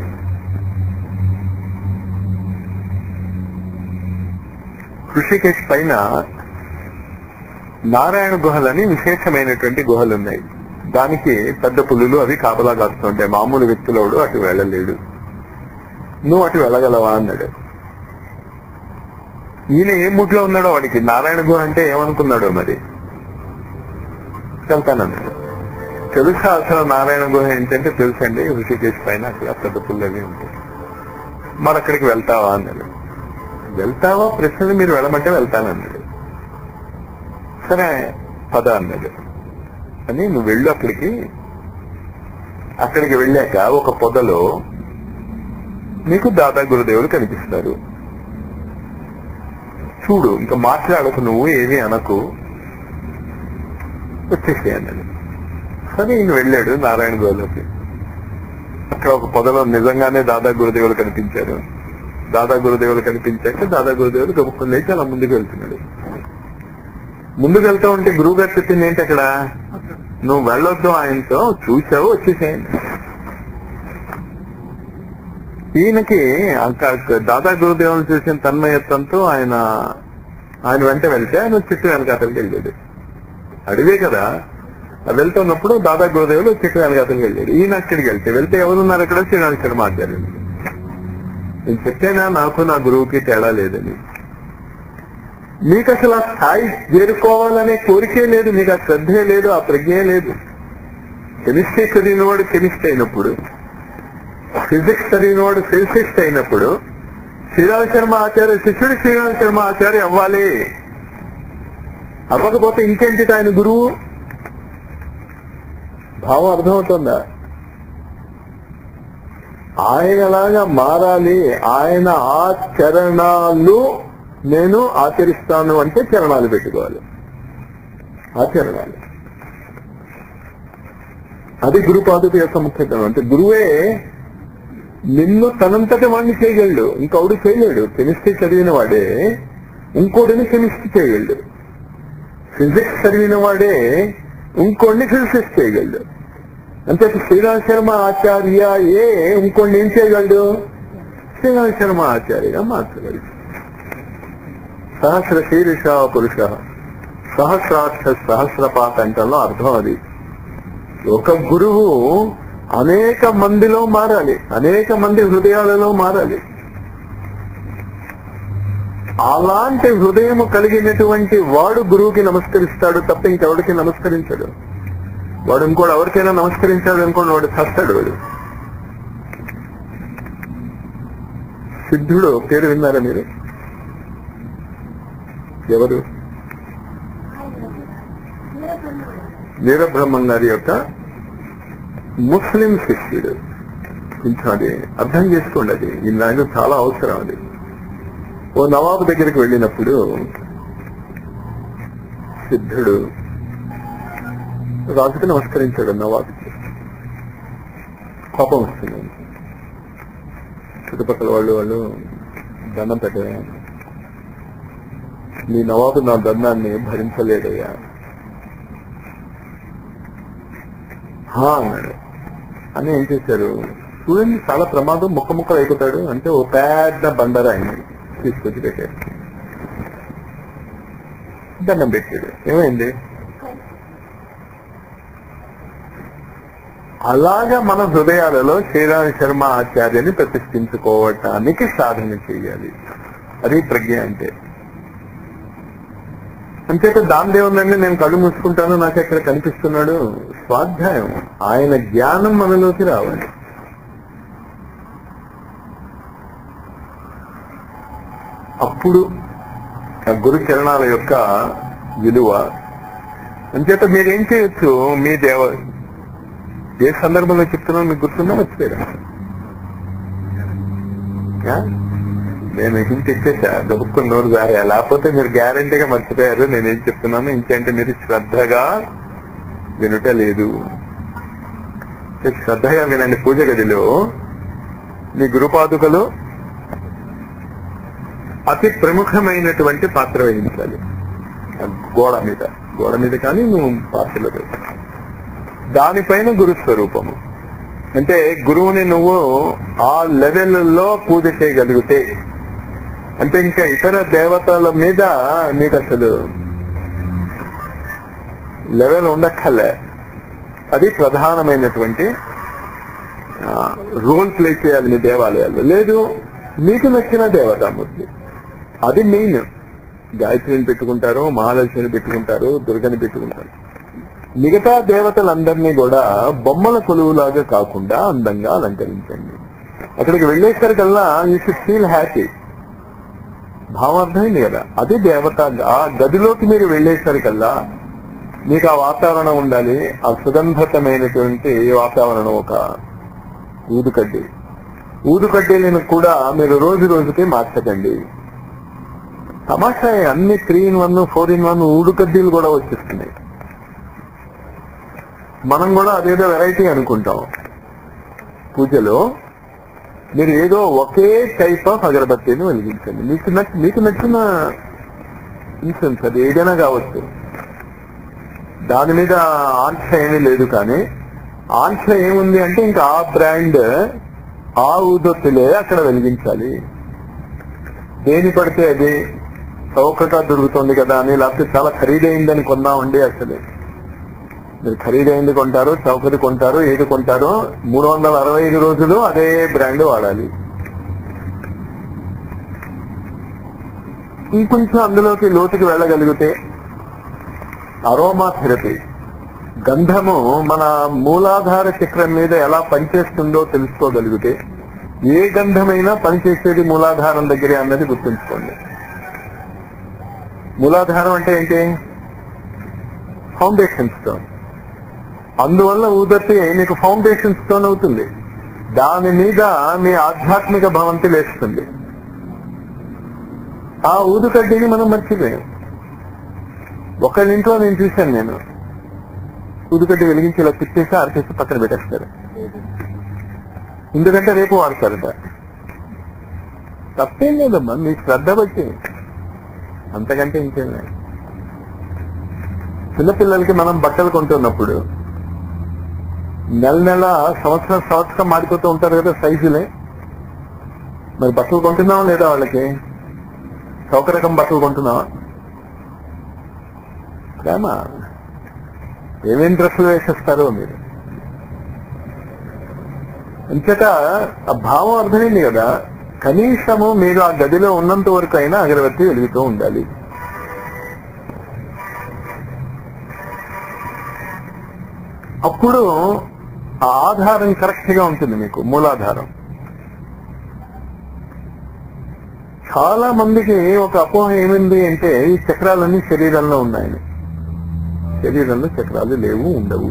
ఋషికేశ్ పైన నారాయణ గుహలని విశేషమైనటువంటి గుహలు ఉన్నాయి. దానికి పెద్ద పులులు అవి కాపలా కాస్తుంటాయి. మామూలు వ్యక్తులోడు అటు వెళ్ళలేడు, నువ్వు అటు వెళ్ళగలవా అన్నాడు. ఈయన ఏ మూట్లో ఉన్నాడో వాడికి నారాయణ గుహ అంటే ఏమనుకున్నాడో మరి. వెళ్తానన్నాడు. తెలుసా అసలు నారాయణ గుహ ఏంటంటే తెలుసండి, ఋషికేశ్ పైన అక్కడ పెద్ద పుల్లు అవి ఉంటాయి, మరి అక్కడికి వెళ్తావా అన్నాడు. వెళ్తావా? ప్రశ్నలు మీరు వెళ్ళమంటే వెళ్తానన్నాడు. సరే పద అన్నాడు. అని నువ్వు వెళ్ళు అక్కడికి. అక్కడికి వెళ్ళాక ఒక పొదలో నీకు దాదా గురుదేవులు కనిపిస్తారు, చూడు, ఇంకా మాట్లాడకు, నువ్వు ఏమీ అనకు, వచ్చేసే అన్నాడు. సరే ఈయన వెళ్ళాడు నారాయణ గుహలోకి. అక్కడ ఒక పొదలో నిజంగానే దాదా గురుదేవులు కనిపించారు. దాదా గురుదేవులు కనిపించాక దాదా గురుదేవులు గొప్ప లేచి అలా ముందుకు వెళ్తున్నాడు. ముందుకు వెళ్తా ఉంటే గురువు గారు చెప్పింది ఏంటి, అక్కడ నువ్వు వెళ్ళొద్దు ఆయనతో, చూసావు వచ్చేసేయండి. ఈయనకి దాదా గురుదేవులు చూసిన తన్మయత్వంతో ఆయన వెంట వెళ్తే ఆయన చెట్టు వెనకాతలకి వెళ్ళాడు. అడివే కదా వెళ్తున్నప్పుడు దాదా గురుదేవులు చెట్టు వెనకాతలకి వెళ్ళాడు. ఈయన అక్కడికి వెళ్తే ఎవరున్నారు అక్కడ? శ్రీనాథ శర్మ ఆచార్యులు. నేను చెప్పేనా నాకు నా గురువుకి తేడా లేదని. మీకు అసలు ఆ స్థాయి చేరుకోవాలనే కోరికే లేదు, మీకు ఆ శ్రద్ధే లేదు, ఆ ప్రజ్ఞే లేదు. కెమిస్ట్రీ చదివిన వాడు కెమిస్ట్ అయినప్పుడు, ఫిజిక్స్ చదివిన వాడు ఫిజిసిస్ట్ అయినప్పుడు శ్రీరామ శర్మ ఆచార్య శిష్యుడు శ్రీరామ శర్మ ఆచార్య అవ్వాలి. అవ్వకపోతే ఇంకేంటి ఆయన గురువు? భావం అర్థమవుతుందా? ఆయనలాగా మారాలి, ఆయన ఆచరణాలు నేను ఆచరిస్తాను అంటే చరణాలు పెట్టుకోవాలి. ఆచరణాలు అది గురు పాదుక యొక్క ముఖ్యత్వం. అంటే గురువే నిన్ను తనంతటి వాడిని చేయగలడు, ఇంకొకడు చేయలేడు. కెమిస్ట్రీ చదివిన వాడే ఇంకోటిని కెమిస్ట్రీ చేయగలడు, ఫిజిక్స్ చదివిన వాడే ఇంకోడిని ఫిజిసిస్ట్ చేయగలడు. అంటే శ్రీరామ శర్మ ఆచార్య ఇంకోడిని ఏం చేయగలడు? శ్రీరామ శర్మ ఆచార్యగా మార్చగలడు. సహస్ర శీర్ష పురుష సహస్రాక్ష సహస్రపాత అంటలో అర్థం అది. ఒక గురువు అనేక మందిలో మారాలి, అనేక మంది హృదయాలలో మారాలి. అలాంటి హృదయం కలిగినటువంటి వాడు గురువుకి నమస్కరిస్తాడు తప్ప ఇంకెవరికి నమస్కరించాడు. వాడు ఇంకోటి ఎవరికైనా నమస్కరించాడు అనుకోండి, వాడు చస్తాడు. వాడు సిద్ధుడు పేరు విన్నారా మీరు? ఎవరు? వీరబ్రహ్మం గారి యొక్క ముస్లిం శిష్యుడు. కొంచెం అది అర్థం చేసుకోండి, అది ఈ నాకు చాలా అవసరం. అది ఓ నవాబు దగ్గరికి వెళ్ళినప్పుడు సిద్ధుడు రాజుకి నమస్కరించాడు. నవాబుకి కోపం వస్తుంది. చుట్టుపక్కల వాళ్ళు దండం పెట్టారు. నీ నవాబు నా దండాన్ని భరించలేదయ్యా అన్నాడు. అని ఏం చేశారు చూడండి, చాలా ప్రమాదం, ముక్కలు అయిపోతాడు అంటే ఓ పెద్ద బండరా ఆయన తీసుకొచ్చి పెట్టాడు, దండం పెట్టాడు. ఏమైంది? అలాగా మన హృదయాలలో శ్రీరామ శర్మ ఆచార్యని ప్రతిష్ఠించుకోవటానికి సాధన చేయాలి. అది ప్రజ్ఞ అంటే. అంచేత దాని ఉందండి, నేను కళ్ళు మూసుకుంటాను, నాకు ఎక్కడ కనిపిస్తున్నాడు. స్వాధ్యాయం, ఆయన జ్ఞానం మనలోకి రావాలి. అప్పుడు గురు చరణాల యొక్క విలువ. అంచేత మీరేం చేయొచ్చు, మీ ఏ సందర్భంలో చెప్తున్నా మీకు గుర్తుందా? మర్చిపోయారా? నేను హింట్ ఇచ్చేసా, దొరుకుతున్న నోరు జారా. లేకపోతే మీరు గ్యారంటీగా మర్చిపోయారు నేనేం చెప్తున్నాను. ఇంకేంటే మీరు శ్రద్ధగా వినుట లేదు. శ్రద్ధగా వినండి. పూజ గదిలో మీ గురుపాదుకలు అతి ప్రముఖమైనటువంటి పాత్ర వహించాలి. గోడ మీద కానీ నువ్వు పాత్రలో దానిపైన గురుస్వరూపము. అంటే గురువుని నువ్వు ఆ లెవెల్లో పూజ చేయగలిగితే, అంటే ఇంకా ఇతర దేవతల మీద నీకు అసలు లెవెల్ ఉండక్కర్లే. అది ప్రధానమైనటువంటి రోల్ ప్లే చేయాలి మీ దేవాలయాల్లో. లేదు మీకు నచ్చిన దేవతామూర్తి, అది మెయిన్. గాయత్రిని పెట్టుకుంటారు, మహాలక్ష్మిని పెట్టుకుంటారు, దుర్గని పెట్టుకుంటారు. మిగతా దేవతలందరినీ కూడా బొమ్మల కొలువులాగా కాకుండా అందంగా అలంకరించండి. అక్కడికి వెళ్ళేసరికల్లా యూ షుడ్ ఫీల్ హ్యాపీ. భావం అర్థమైంది కదా? అది దేవత. ఆ గదిలోకి మీరు వెళ్ళేసరికల్లా మీకు ఆ వాతావరణం ఉండాలి. ఆ సుగంధతమైనటువంటి వాతావరణం. ఒక ఊదుకడ్డీలను కూడా మీరు రోజు రోజుకి మార్చకండి. తమాషా అన్ని 3-in-1 4-in-1 ఊదుకడ్డీలు కూడా వచ్చేస్తున్నాయి. మనం కూడా అదేదో వెరైటీ అనుకుంటాం. పూజలో మీరు ఏదో ఒకే టైప్ ఆఫ్ అగరబత్తీని వెలిగించండి. మీకు నచ్చిన ఇన్సెన్స్, అది ఏదైనా కావచ్చు. దాని మీద ఆంక్ష ఏమీ లేదు. కానీ ఆంక్ష ఏముంది అంటే ఇంకా ఆ బ్రాండ్ ఆ ఊదొత్తులే అక్కడ వెలిగించాలి. దేని పడితే అది చౌకగా దొరుకుతుంది కదా అని, లేకపోతే చాలా ఖరీదైందని కొందామండి. అసలు మీరు ఖరీదైంది కొంటారు, చౌకది కొంటారు, ఏది కొంటారో 365 రోజులు అదే బ్రాండ్ వాడాలి. ఇంకొంచెం అందులోకి లోతుకి వెళ్ళగలిగితే అరోమా థెరపీ, గంధము మన మూలాధార చక్రం మీద ఎలా పనిచేస్తుందో తెలుసుకోగలిగితే, ఏ గంధమైనా పనిచేసేది మూలాధారం దగ్గరే అన్నది గుర్తుంచుకోండి. మూలాధారం అంటే ఏంటి? Foundation stone. అందువల్ల ఊదత్తి మీకు ఫౌండేషన్ స్టోన్ అవుతుంది. దాని మీద మీ ఆధ్యాత్మిక భవంతి లేస్తుంది. ఆ ఊదుకడ్డీని మనం మర్చిపోయాం. ఒకళ్ళింట్లో నేను చూశాను, నేను ఊదుకడ్డి వెలిగించి ఇలా తిప్పేసి ఆర్కేసి పక్కన పెట్టేస్తారు. ఎందుకంటే రేపు వాడతారట. తప్పేం లేదమ్మా, మీ శ్రద్ధ బట్టి, అంతకంటే ఇంకేం లేదు. చిన్నపిల్లలకి మనం బట్టలు కొంటున్నప్పుడు నెల సంవత్సరం మారిపోతూ ఉంటారు కదా సైజులే. మరి బట్టలు కొంటున్నావా లేదా? వాళ్ళకి సౌకర్యకం బట్టలు కొంటున్నావా? ప్రేమ ఏమేం డ్రెస్సులు వేసేస్తారో మీరు. అంతట ఆ భావం అర్థమైంది కదా. కనీసము మీరు ఆ గదిలో ఉన్నంత వరకు అయినా అగరబత్తి వెలుగుతూ ఉండాలి. అప్పుడు ఆ ఆధారం కరెక్ట్ గా ఉంటుంది మీకు, మూలాధారం. చాలా మందికి ఒక అపోహ ఏమింది అంటే ఈ చక్రాలన్నీ శరీరంలో ఉన్నాయని. శరీరంలో చక్రాలు లేవు, ఉండవు.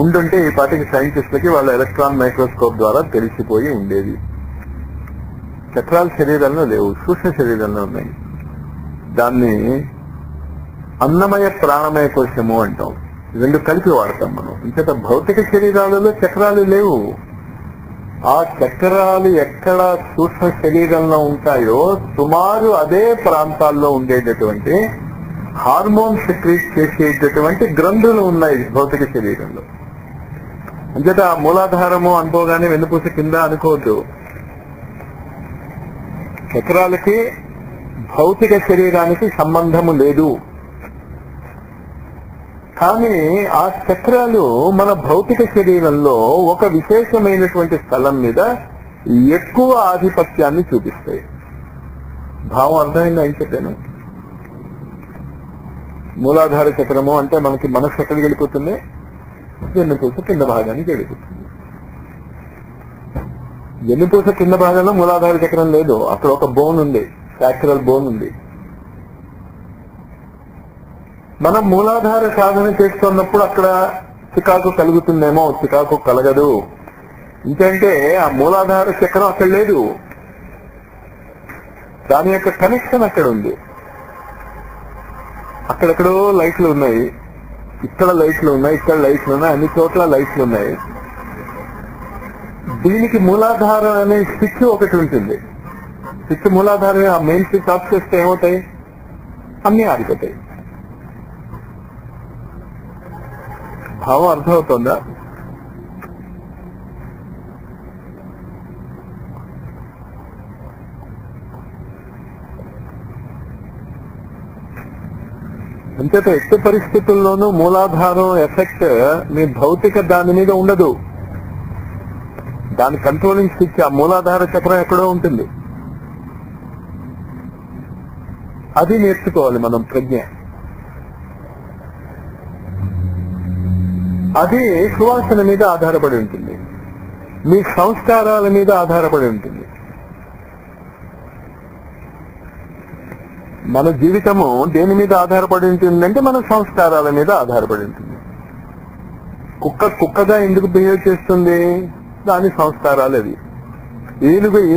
ఉండుంటే ఈ పాటికి సైంటిస్టులకి వాళ్ళ ఎలక్ట్రాన్ మైక్రోస్కోప్ ద్వారా తెలిసిపోయి ఉండేది. చక్రాలు శరీరంలో లేవు, సూక్ష్మ శరీరంలో ఉన్నాయి. దాన్ని అన్నమయ ప్రాణమయ కోశము అంటాం. రెండు కలిపి వాడతాం మనం. ఇంత భౌతిక శరీరాలలో చక్రాలు లేవు. ఆ చక్రాలు ఎక్కడ సూక్ష్మ శరీరంలో ఉంటాయో సుమారు అదే ప్రాంతాల్లో ఉండేటటువంటి హార్మోన్ సెక్రీట్ చేసేటటువంటి గ్రంథులు ఉన్నాయి భౌతిక శరీరంలో. అంచేత మూలాధారము అనుకోగానే వెన్నుపూస కింద అనుకోవద్దు. చక్రాలకి భౌతిక శరీరానికి సంబంధము లేదు. కానీ ఆ చక్రాలు మన భౌతిక శరీరంలో ఒక విశేషమైనటువంటి స్థలం మీద ఎక్కువ ఆధిపత్యాన్ని చూపిస్తాయి. భావం అర్థమైందా? ఏం చెప్పాను? మూలాధార చక్రము అంటే మనకి మనస్సు ఎక్కడికి వెళ్ళిపోతుంది? వెన్నుపూస కింద భాగానికి వెళ్ళిపోతుంది. వెన్నుపూస కింద భాగంలో మూలాధార చక్రం లేదు. అక్కడ ఒక బోన్ ఉంది, సాక్రల్ బోన్ ఉంది. మనం మూలాధార సాధన చేస్తున్నప్పుడు అక్కడ చికాకు కలుగుతుందేమో, చికాకు కలగదు. ఎందుకంటే ఆ మూలాధార చక్రం అక్కడ లేదు. దాని యొక్క కనెక్షన్ అక్కడ ఉంది. అక్కడెక్కడో లైట్లు ఉన్నాయి, ఇక్కడ లైట్లు ఉన్నాయి, ఇక్కడ లైట్లు ఉన్నాయి, అన్ని చోట్ల లైట్లు ఉన్నాయి. దీనికి మూలాధారం అనే స్విచ్ ఒకటి ఉంటుంది. స్విచ్ మూలాధారం, ఆ మెయిన్ స్విచ్ ఆఫ్ చేస్తే ఏమవుతాయి? అన్ని ఆగిపోతాయి. భావం అర్థమవుతుందా? అంచేత ఎట్టి పరిస్థితుల్లోనూ మూలాధారం ఎఫెక్ట్ మీ భౌతిక దాని మీద ఉండదు. దాని కంట్రోలింగ్ స్విచ్ ఆ మూలాధార చక్రం ఎక్కడో ఉంటుంది. అది నేర్చుకోవాలి మనం, ప్రజ్ఞ. అది సువాసన మీద ఆధారపడి ఉంటుంది, మీ సంస్కారాల మీద ఆధారపడి ఉంటుంది. మన జీవితము దేని మీద ఆధారపడి ఉంటుందంటే మన సంస్కారాల మీద ఆధారపడి ఉంటుంది. కుక్కగా ఎందుకు బిహేవ్ చేస్తుంది? దాని సంస్కారాలు అది.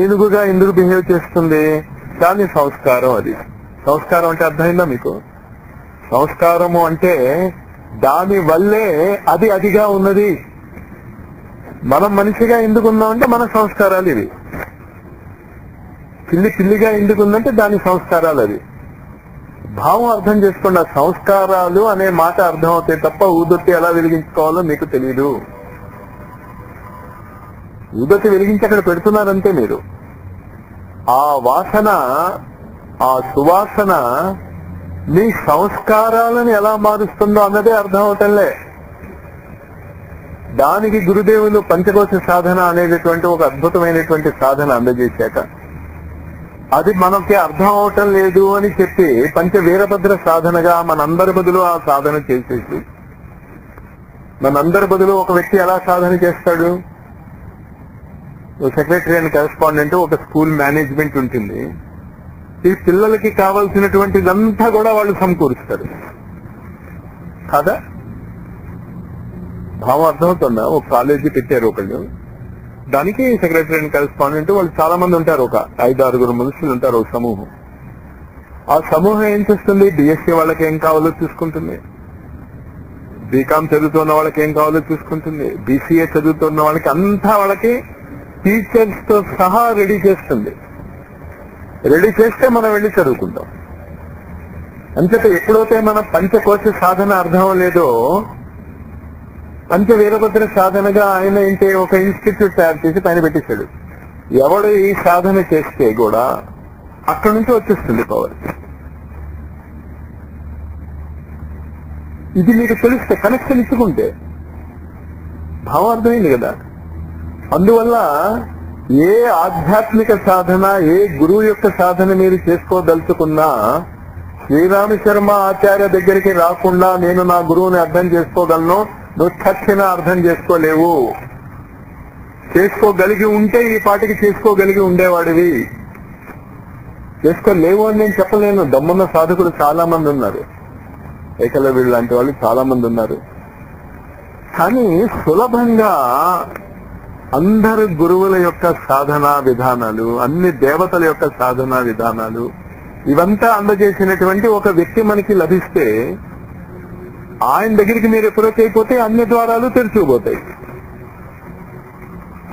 ఏనుగుగా ఎందుకు బిహేవ్ చేస్తుంది? దాని సంస్కారం అది. సంస్కారం అంటే అర్థమైందా మీకు? సంస్కారము అంటే దాని వల్లే అది అదిగా ఉన్నది. మనం మనిషిగా ఎందుకు ఉన్నామంటే మన సంస్కారాలు ఇవి. పిల్లిగా ఎందుకు ఉందంటే దాని సంస్కారాలు అది. భావం అర్థం చేసుకోండి. ఆ సంస్కారాలు అనే మాట అర్థం అవుతాయి తప్ప ఊదొత్తి ఎలా వెలిగించుకోవాలో మీకు తెలియదు. ఊదొత్తి వెలిగించి అక్కడ పెడుతున్నారంటే మీరు ఆ వాసన, ఆ సువాసన మీ సంస్కారాలను ఎలా మారుస్తుందో అన్నదే అర్థం అవటంలే. దానికి గురుదేవులు పంచకోశ సాధన అనేటటువంటి ఒక అద్భుతమైనటువంటి సాధన అందజేశాక అది మనకి అర్థం అవటం లేదు అని చెప్పి పంచ వీరభద్ర సాధనగా మనందరి బదులు ఆ సాధన చేసేసి, మనందరి బదులు ఒక వ్యక్తి ఎలా సాధన చేస్తాడు? సెక్రటరీ అండ్ కరెస్పాండెంట్, ఒక స్కూల్ మేనేజ్మెంట్ ఉంటుంది. ఈ పిల్లలకి కావాల్సినటువంటిదంతా కూడా వాళ్ళు సమకూరుస్తారు కదా. భావం అర్థమవుతుందా? ఒక కాలేజీ పెట్టారు ఒకళ్ళు, దానికి సెక్రటరీ అండ్ కరెస్పాండెంట్, వాళ్ళు చాలా మంది ఉంటారు, ఒక 5-6 మనుషులు ఉంటారు ఒక సమూహం. ఆ సమూహం ఏం చేస్తుంది? బిఎస్సీ వాళ్ళకి ఏం కావాలో చూసుకుంటుంది, బీకామ్ చదువుతున్న వాళ్ళకి ఏం కావాలో చూసుకుంటుంది, బీసీఏ చదువుతున్న వాళ్ళకి అంతా వాళ్ళకి టీచర్స్ తో సహా రెడీ చేస్తుంది. రెడీ చేస్తే మనం వెళ్ళి చదువుకుంటాం. అంచేత ఎప్పుడైతే మన పంచకోశ సాధన అర్థం లేదో, పంచ వీరభద్ర సాధనగా ఆయన ఏంటి ఒక ఇన్స్టిట్యూట్ తయారు చేసి పైన పెట్టేశాడు. ఎవడు ఈ సాధన చేస్తే కూడా అక్కడి నుంచి వచ్చేస్తుంది పవర్. ఇది మీకు తెలిస్తే, కనెక్షన్ ఇచ్చుకుంటే భావం అర్థమైంది కదా. అందువల్ల ఏ ఆధ్యాత్మిక సాధన, ఏ గురువు యొక్క సాధన మీరు చేసుకోదలుచుకున్నా శ్రీరామ శర్మ ఆచార్య దగ్గరికి రాకుండా నేను నా గురువుని అర్థం చేసుకోగలను, నువ్వు చచ్చిన అర్థం చేసుకోలేవు. చేసుకోగలిగి ఉంటే ఈ పాటికి చేసుకోగలిగి ఉండేవాడివి. చేసుకోలేవు అని నేను చెప్పలేను. దమ్మున్న సాధకులు చాలా మంది ఉన్నారు, ఏకలవ్యుడు లాంటి వాళ్ళు చాలా మంది ఉన్నారు. కానీ సులభంగా అందరు గురువుల యొక్క సాధనా విధానాలు, అన్ని దేవతల యొక్క సాధనా విధానాలు, ఇవంతా అందజేసినటువంటి ఒక వ్యక్తి మనకి లభిస్తే ఆయన దగ్గరికి మీరు అప్రోచ్ అయిపోతే అన్ని ద్వారాలు తెరుచుకుపోతాయి.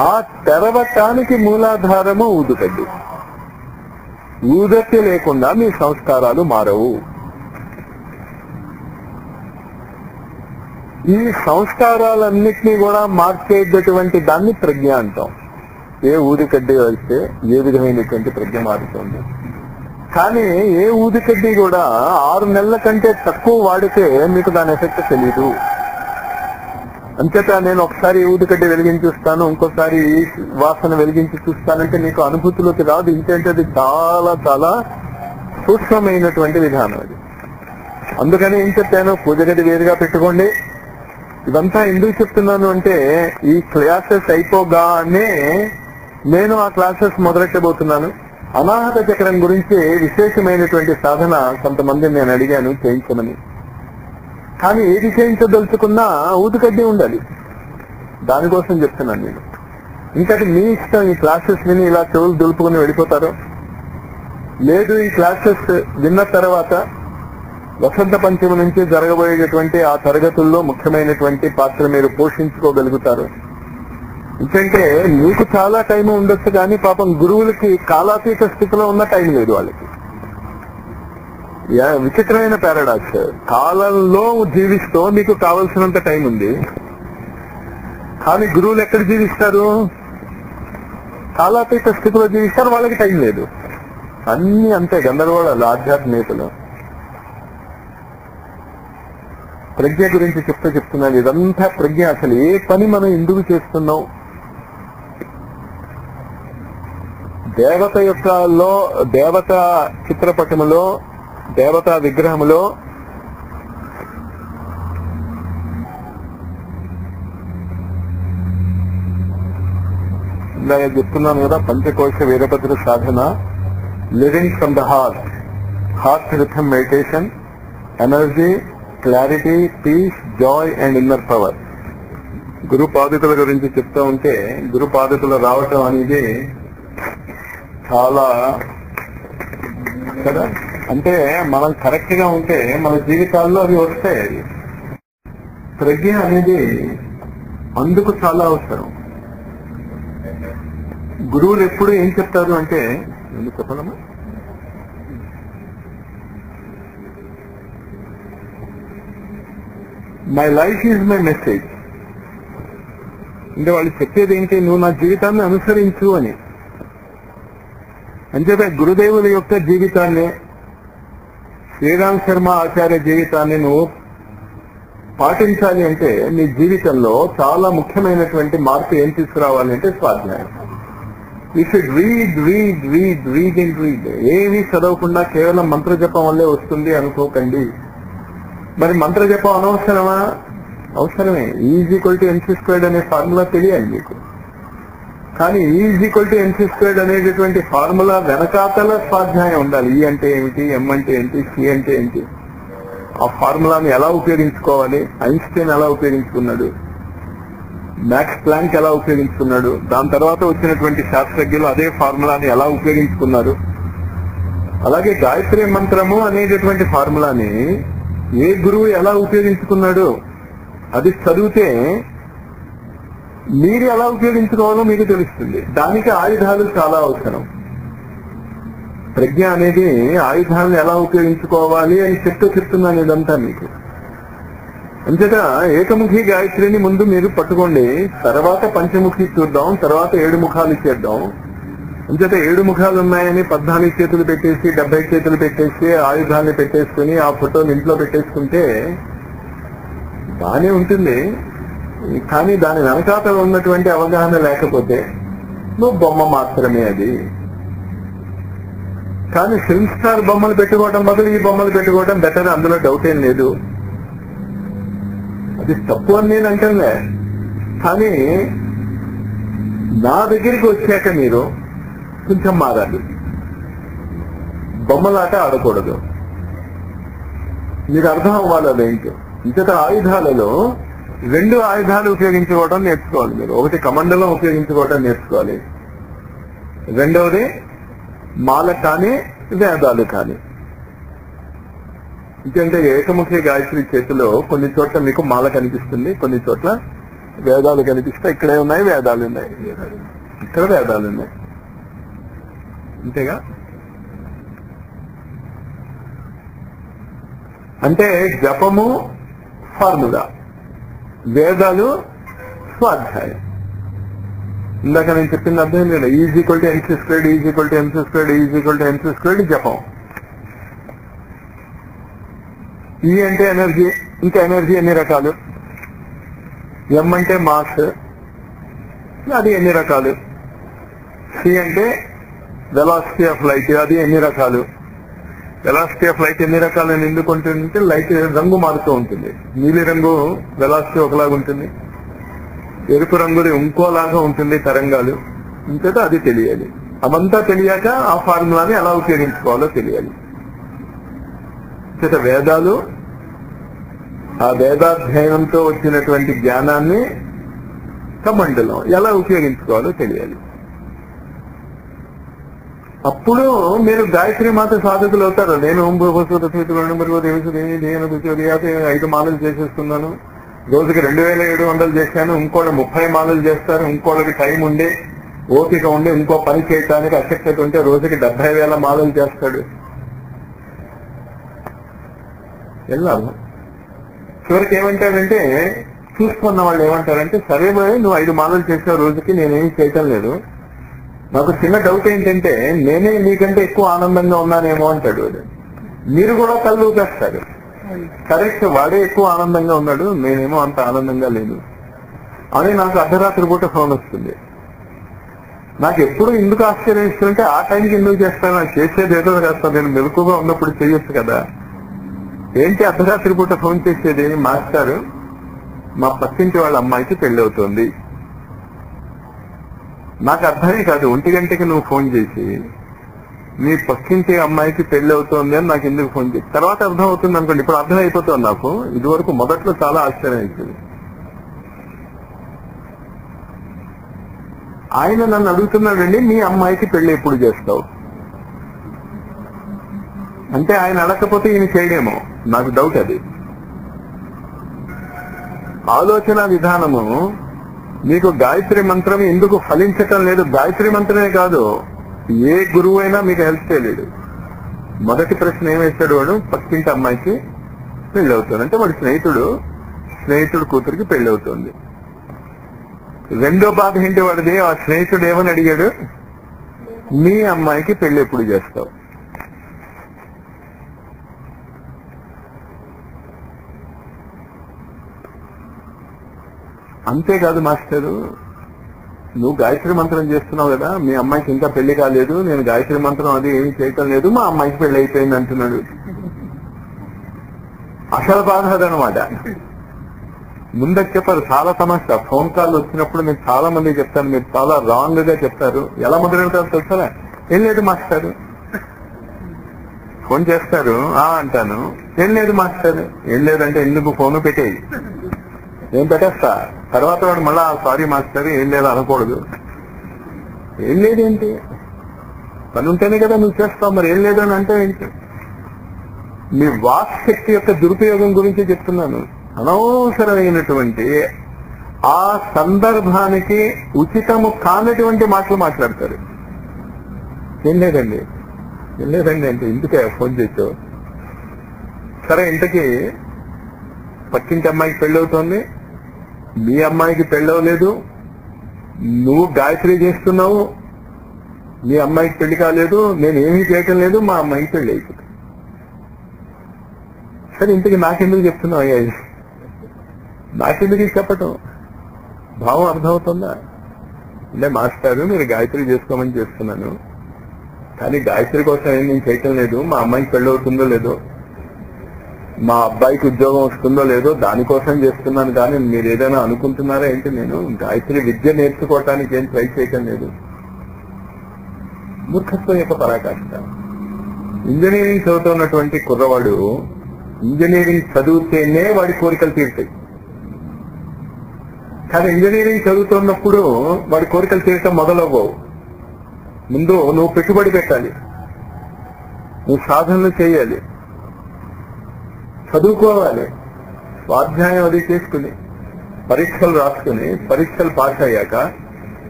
ఆ తెరవటానికి మూలాధారము ఊదుకడ్డి. ఊదత్తి లేకుండా మీ సంస్కారాలు మారవు. ఈ సంస్కారాలన్నిటినీ కూడా మార్చేటటువంటి దాన్ని ప్రజ్ఞ అంటాం. ఏ ఊదికడ్డి వెళ్తే ఏ విధమైనటువంటి ప్రజ్ఞ మారుతుంది. కానీ ఏ ఊదికడ్డి కూడా 6 నెలల కంటే తక్కువ వాడితే మీకు దాని ఎఫెక్ట్ తెలీదు. అంచేత నేను ఒకసారి ఊదికడ్డి వెలిగించి చూస్తాను, ఇంకోసారి ఈ వాసన వెలిగించి చూస్తానంటే మీకు అనుభూతిలోకి రాదు. ఇంకేంటే అది చాలా చాలా సూక్ష్మమైనటువంటి విధానం అది. అందుకని ఏం చెప్పాను, పూజ గది వేరుగా పెట్టుకోండి. ఇదంతా ఎందుకు చెప్తున్నాను అంటే ఈ క్లాసెస్ అయిపోగానే నేను ఆ క్లాసెస్ మొదలెట్టబోతున్నాను. అనాహత చక్రం గురించి విశేషమైనటువంటి సాధన కొంతమంది నేను అడిగాను చేయించమని. కానీ ఏది చేయించదలుచుకున్నా ఊదుకడ్డి ఉండాలి. దానికోసం చెప్తున్నాను నేను. ఇంకటి మీ ఇష్టం. ఈ క్లాసెస్ విని ఇలా చెవులు దులుపుకుని వెళ్ళిపోతారు. లేదు, ఈ క్లాసెస్ విన్న తర్వాత వసంత పంచమి నుంచి జరగబోయేటటువంటి ఆ తరగతుల్లో ముఖ్యమైనటువంటి పాత్ర మీరు పోషించుకోగలుగుతారు. ఎందుకంటే మీకు చాలా టైం ఉండొచ్చు, కానీ పాపం గురువులకి కాలాతీత స్థితిలో ఉన్న టైం లేదు వాళ్ళకి. విచిత్రమైన పారాడాక్స్. కాలంలో జీవిస్తూ మీకు కావలసినంత టైం ఉంది, కానీ గురువులు ఎక్కడ జీవిస్తారు? కాలాతీత స్థితిలో జీవిస్తారు, వాళ్ళకి టైం లేదు. అన్ని అంతే గందరగోళాలు ఆధ్యాత్మికతలు. ప్రజ్ఞ గురించి చెప్తున్నాను. ఇదంతా ప్రజ్ఞ. అసలు ఏ పని మనం ఎందుకు చేస్తున్నాం? దేవత యొక్క దేవత చిత్రపటములో, దేవతా విగ్రహములో ఇలా చెప్తున్నాను కదా, పంచకోశ వీరభద్ర సాధన, living from the heart rhythm meditation, energy, clarity, peace, joy and inner power. గురు పాదుకుల గురించి చెప్తా ఉంటే గురు పాదుకులు రావటం అనేది చాలా కదా. అంటే మనం కరెక్ట్ గా ఉంటే మన జీవితాల్లో అవి వస్తాయి. ప్రజ్ఞ అనేది అందుకు చాలా అవసరం. గురువులు ఎప్పుడు ఏం చెప్తారు అంటే, ఎందుకు చెప్పడమా, my life is my message. అంటే వాళ్ళు చెప్పేది ఏంటి, నువ్వు నా జీవితాన్ని అనుసరించు అని. అంచేత గురుదేవుల యొక్క జీవితాన్ని, శ్రీరామ్ శర్మ ఆచార్య జీవితాన్ని నువ్వు పాటించాలి అంటే నీ జీవితంలో చాలా ముఖ్యమైనటువంటి మార్పు ఏం తీసుకురావాలి అంటే స్వాధ్యాయం. You should read read read read and read. ఏమీ చదవకుండా కేవలం మంత్రజపం వల్లే వస్తుంది అనుకోకండి. మరి మంత్రజపం అనవసరమా? అవసరమే. E=mc² అనే ఫార్ములా తెలియాలి మీకు. కానీ E=mc² అనేటటువంటి ఫార్ములా వెనకాతల స్వాధ్యాయం ఉండాలి. E అంటే ఏమిటి, M అంటే ఏంటి, C అంటే ఏంటి, ఆ ఫార్ములాని ఎలా ఉపయోగించుకోవాలి, ఐన్స్టైన్ ఎలా ఉపయోగించుకున్నాడు, మ్యాక్స్ ప్లాంక్ ఎలా ఉపయోగించుకున్నాడు, దాని తర్వాత వచ్చినటువంటి శాస్త్రజ్ఞులు అదే ఫార్ములాని ఎలా ఉపయోగించుకున్నారు. అలాగే గాయత్రి మంత్రము అనేటటువంటి ఫార్ములాని ఏ గురువు ఎలా ఉపయోగించుకున్నాడు అది చదివితే మీరు ఎలా ఉపయోగించుకోవాలో మీకు తెలుస్తుంది. దానికి ఆయుధాలు చాలా అవసరం. ప్రజ్ఞ అనేది ఆయుధాలను ఎలా ఉపయోగించుకోవాలి అని చెప్తున్నాను ఇదంతా మీకు. అంతేత ఏకముఖి గాయత్రిని ముందు మీరు పట్టుకోండి, తర్వాత పంచముఖి చూద్దాం, తర్వాత 7 ముఖాలు చేద్దాం. అంచేత 7 ముఖాలు ఉన్నాయని 14 చేతులు పెట్టేసి 70 చేతులు పెట్టేసి ఆయుధాన్ని పెట్టేసుకుని ఆ ఫోటోని ఇంట్లో పెట్టేసుకుంటే బానే ఉంటుంది. కానీ దాని వెనకాతల ఉన్నటువంటి అవగాహన లేకపోతే నువ్వు బొమ్మ మాత్రమే అది. కానీ ఫిల్మ్ స్టార్ బొమ్మలు పెట్టుకోవడం బదులు ఈ బొమ్మలు పెట్టుకోవడం బెటర్, అందులో డౌట్ ఏం లేదు. అది తప్పు అని నేను అంటలే. కానీ నా దగ్గరికి వచ్చాక మీరు కొంచెం మారాలి. బొమ్మలాట ఆడకూడదు. మీకు అర్థం అవ్వాలి అదేంటో. ఇంతట ఆయుధాలలో 2 ఆయుధాలు ఉపయోగించుకోవడం నేర్చుకోవాలి మీరు. ఒకటి కమండలం ఉపయోగించుకోవడం నేర్చుకోవాలి, రెండవది మాల కానీ వేదాలు కానీ. ఎందుకంటే ఏకముఖి గాయత్రి చేతిలో కొన్ని చోట్ల మీకు మాల కనిపిస్తుంది, కొన్ని చోట్ల వేదాలు కనిపిస్తాయి. ఇక్కడే ఉన్నాయి వేదాలు ఉన్నాయి, ఇక్కడ వేదాలు ఉన్నాయి, అంతేగా. అంటే జపము ఫార్ములా, వేదాలు స్వాధ్యాయం. ఇందాక నేను చెప్పింది అర్థం లేదు. E=mc², జపం. ఈ అంటే ఎనర్జీ, ఇంకా ఎనర్జీ ఎన్ని రకాలు. M అంటే మాస్, అది ఎన్ని రకాలు. C అంటే వెలాసిటీ ఆఫ్ లైట్, అది ఎన్ని రకాలు. వెలాసిటీ ఆఫ్ లైట్ ఎన్ని రకాలు అని ఎందుకు ఉంటుందంటే లైట్ రంగు మారుతూ ఉంటుంది. నీలి రంగు వెలాసిటీ ఒకలాగా ఉంటుంది, ఎరుపు రంగుది ఇంకోలాగా ఉంటుంది తరంగాలు. ఇంకట అది తెలియాలి. అవంతా తెలియాక ఆ ఫార్ములాని ఎలా ఉపయోగించుకోవాలో తెలియాలి. వేదాలు, ఆ వేదాధ్యయనంతో వచ్చినటువంటి జ్ఞానాన్ని కమండలం ఎలా ఉపయోగించుకోవాలో తెలియాలి. అప్పుడు మీరు గాయత్రి మాత సాధకులు అవుతారు. నేను 5 మాలలు చేసేస్తున్నాను, రోజుకి 2700 చేశాను, ఇంకోటి 30 మాలలు చేస్తారు, ఇంకోటికి టైం ఉండే ఓపిక ఉండి ఇంకో పని చేయడానికి అశక్తత ఉంటే రోజుకి 70,000 మాలలు చేస్తాడు. వెళ్ళాలి. చివరికి ఏమంటారంటే, చూసుకున్న వాళ్ళు ఏమంటారంటే, సరే నువ్వు 5 మాలలు చేసావు రోజుకి, నేనేమి చేయటం లేదు, నాకు చిన్న డౌట్ ఏంటంటే నేనే నీకంటే ఎక్కువ ఆనందంగా ఉన్నానేమో అంటాడు. మీరు కూడా కళ్ళు ఊపేస్తారు. కరెక్ట్, వాడే ఎక్కువ ఆనందంగా ఉన్నాడు, నేనేమో అంత ఆనందంగా లేదు అని నాకు అర్ధరాత్రి పూట ఫోన్ వస్తుంది. నాకు ఎప్పుడు ఎందుకు ఆశ్చర్యం ఇస్తుంటే ఆ టైంకి ఎందుకు చేస్తాను, నాకు చేసేది ఏదో చేస్తాను, నేను మెలకుగా ఉన్నప్పుడు చేయొచ్చు కదా. ఏంటి అర్ధరాత్రి పూట ఫోన్ చేసేది, మాస్టారు మా పక్కింటి వాళ్ళ అమ్మాయికి పెళ్లి అవుతుంది. నాకు అర్థమే కాదు, 1 గంటకి నువ్వు ఫోన్ చేసి నీ పక్కింటి అమ్మాయికి పెళ్లి అవుతోంది అని నాకు ఎందుకు ఫోన్ చేసి. తర్వాత అర్థం అవుతుంది అనుకోండి, ఇప్పుడు అర్థం అయిపోతుంది నాకు. ఇదివరకు మొదట్లో చాలా ఆశ్చర్యం అవుతుంది. ఆయన నన్ను అడుగుతున్నాడండి, మీ అమ్మాయికి పెళ్లి ఎప్పుడు చేస్తావు అంటే, ఆయన అడగకపోతే ఈయన చేయడేమో, నాకు డౌట్. అది ఆలోచన విధానము. మీకు గాయత్రి మంత్రం ఎందుకు ఫలించటం లేదు? గాయత్రి మంత్రమే కాదు, ఏ గురువు అయినా మీకు హెల్ప్ చేయలేడు. మొదటి ప్రశ్న ఏం వేస్తాడు వాడు, పక్కింటి అమ్మాయికి పెళ్లి అవుతాడు అంటే వాడి స్నేహితుడు స్నేహితుడు కూతురికి పెళ్లి అవుతుంది. రెండో బాధ ఏంటి వాడిది? ఆ స్నేహితుడు ఏమని అడిగాడు, మీ అమ్మాయికి పెళ్లి ఎప్పుడు చేస్తావు? అంతేకాదు మాస్టరు, నువ్వు గాయత్రి మంత్రం చేస్తున్నావు కదా, మీ అమ్మాయికి ఇంకా పెళ్లి కాలేదు, నేను గాయత్రి మంత్రం అది ఏమీ చేయటం లేదు, మా అమ్మాయికి పెళ్లి అయిపోయింది అంటున్నాడు. అసలు బాధ అదనమాట. ముందుకు చెప్పారు. చాలా సమస్య. ఫోన్ కాల్ వచ్చినప్పుడు నేను చాలా మంది చెప్తాను, మీరు చాలా రాంగ్ గా చెప్తారు. ఎలా మొదలెడతారు తెలుసా? ఏం లేదు మాస్టారు. ఫోన్ చేస్తారు, అంటాను, ఏం లేదు మాస్టర్. ఏం లేదంటే ఎందుకు ఫోన్ పెట్టేయి, నేను పెట్టేస్తా. తర్వాత వాడు మళ్ళా సారీ మాస్టర్ ఏం లేదు అనకూడదు. ఏం లేదేంటి, పని ఉంటేనే కదా నువ్వు చేస్తావు, మరి ఏం లేదు అని అంటే ఏంటి? మీ వాక్ శక్తి యొక్క దురుపయోగం గురించి చెప్తున్నాను. అనవసరమైనటువంటి ఆ సందర్భానికి ఉచితము కానటువంటి మాటలు మాట్లాడతారు. ఏం లేదండి, ఏం లేదండి అంటే ఇందుకే ఫోన్ చేసావు. సరే, ఇంతకీ పక్కింటి అమ్మాయికి పెళ్ళవుతోంది, మీ అమ్మాయికి పెళ్ళవలేదు, నువ్వు గాయత్రి చేస్తున్నావు, మీ అమ్మాయికి పెళ్లి కాలేదు, నేను ఏమీ చేయటం లేదు, మా అమ్మాయికి పెళ్లి అయిపోతుంది. సరే, ఇంతకీ నాకెందుకు చెప్తున్నావు అయ్యా? నాకెందుకు చెప్పటం? భావం అర్థమవుతుందా? అంటే మాస్టారు మీరు గాయత్రి చేసుకోమని చేస్తున్నాను, కానీ గాయత్రి కోసం ఏం నేను చేయటం లేదు, మా అమ్మాయికి పెళ్ళి అవుతుందో లేదో, మా అబ్బాయికి ఉద్యోగం వస్తుందో లేదో దానికోసం చేస్తున్నాను, కానీ మీరు ఏదైనా అనుకుంటున్నారా ఏంటి? నేను గాయత్రి విద్య నేర్చుకోవటానికి ఏం ట్రై చేయటం లేదు. మూర్ఖత్వం యొక్క పరాకాష్ట. ఇంజనీరింగ్ చదువుతున్నటువంటి కుర్రవాడు ఇంజనీరింగ్ చదివితేనే వాడి కోరికలు తీరుతాయి. కానీ ఇంజనీరింగ్ చదువుతున్నప్పుడు వాడి కోరికలు తీరటం మొదలవ్వవు. ముందు నువ్వు పెట్టుబడి పెట్టాలి, నువ్వు సాధనలు చేయాలి, చదువుకోవాలి, స్వాధ్యాయం అది చేసుకుని పరీక్షలు రాసుకుని పరీక్షలు పాస్ అయ్యాక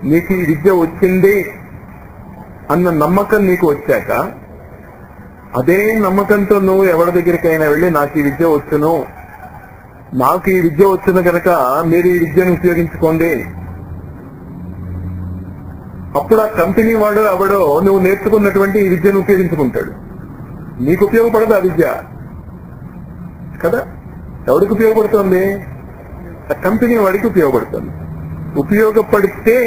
నీకు ఈ విద్య వచ్చింది అన్న నమ్మకం నీకు వచ్చాక అదే నమ్మకంతో నువ్వు ఎవరి దగ్గరికైనా వెళ్ళి నాకు ఈ విద్య వచ్చును, నాకు ఈ విద్య వచ్చును కనుక మీరు ఈ విద్యను ఉపయోగించుకోండి. అప్పుడు ఆ కంపెనీ వాడు ఎవడో నువ్వు నేర్చుకున్నటువంటి ఈ విద్యను ఉపయోగించుకుంటాడు. నీకు ఉపయోగపడదు ఆ విద్య కదా. ఎవరికి ఉపయోగపడుతుంది? ఆ కంపెనీ వాడికి ఉపయోగపడుతుంది. ఉపయోగపడితే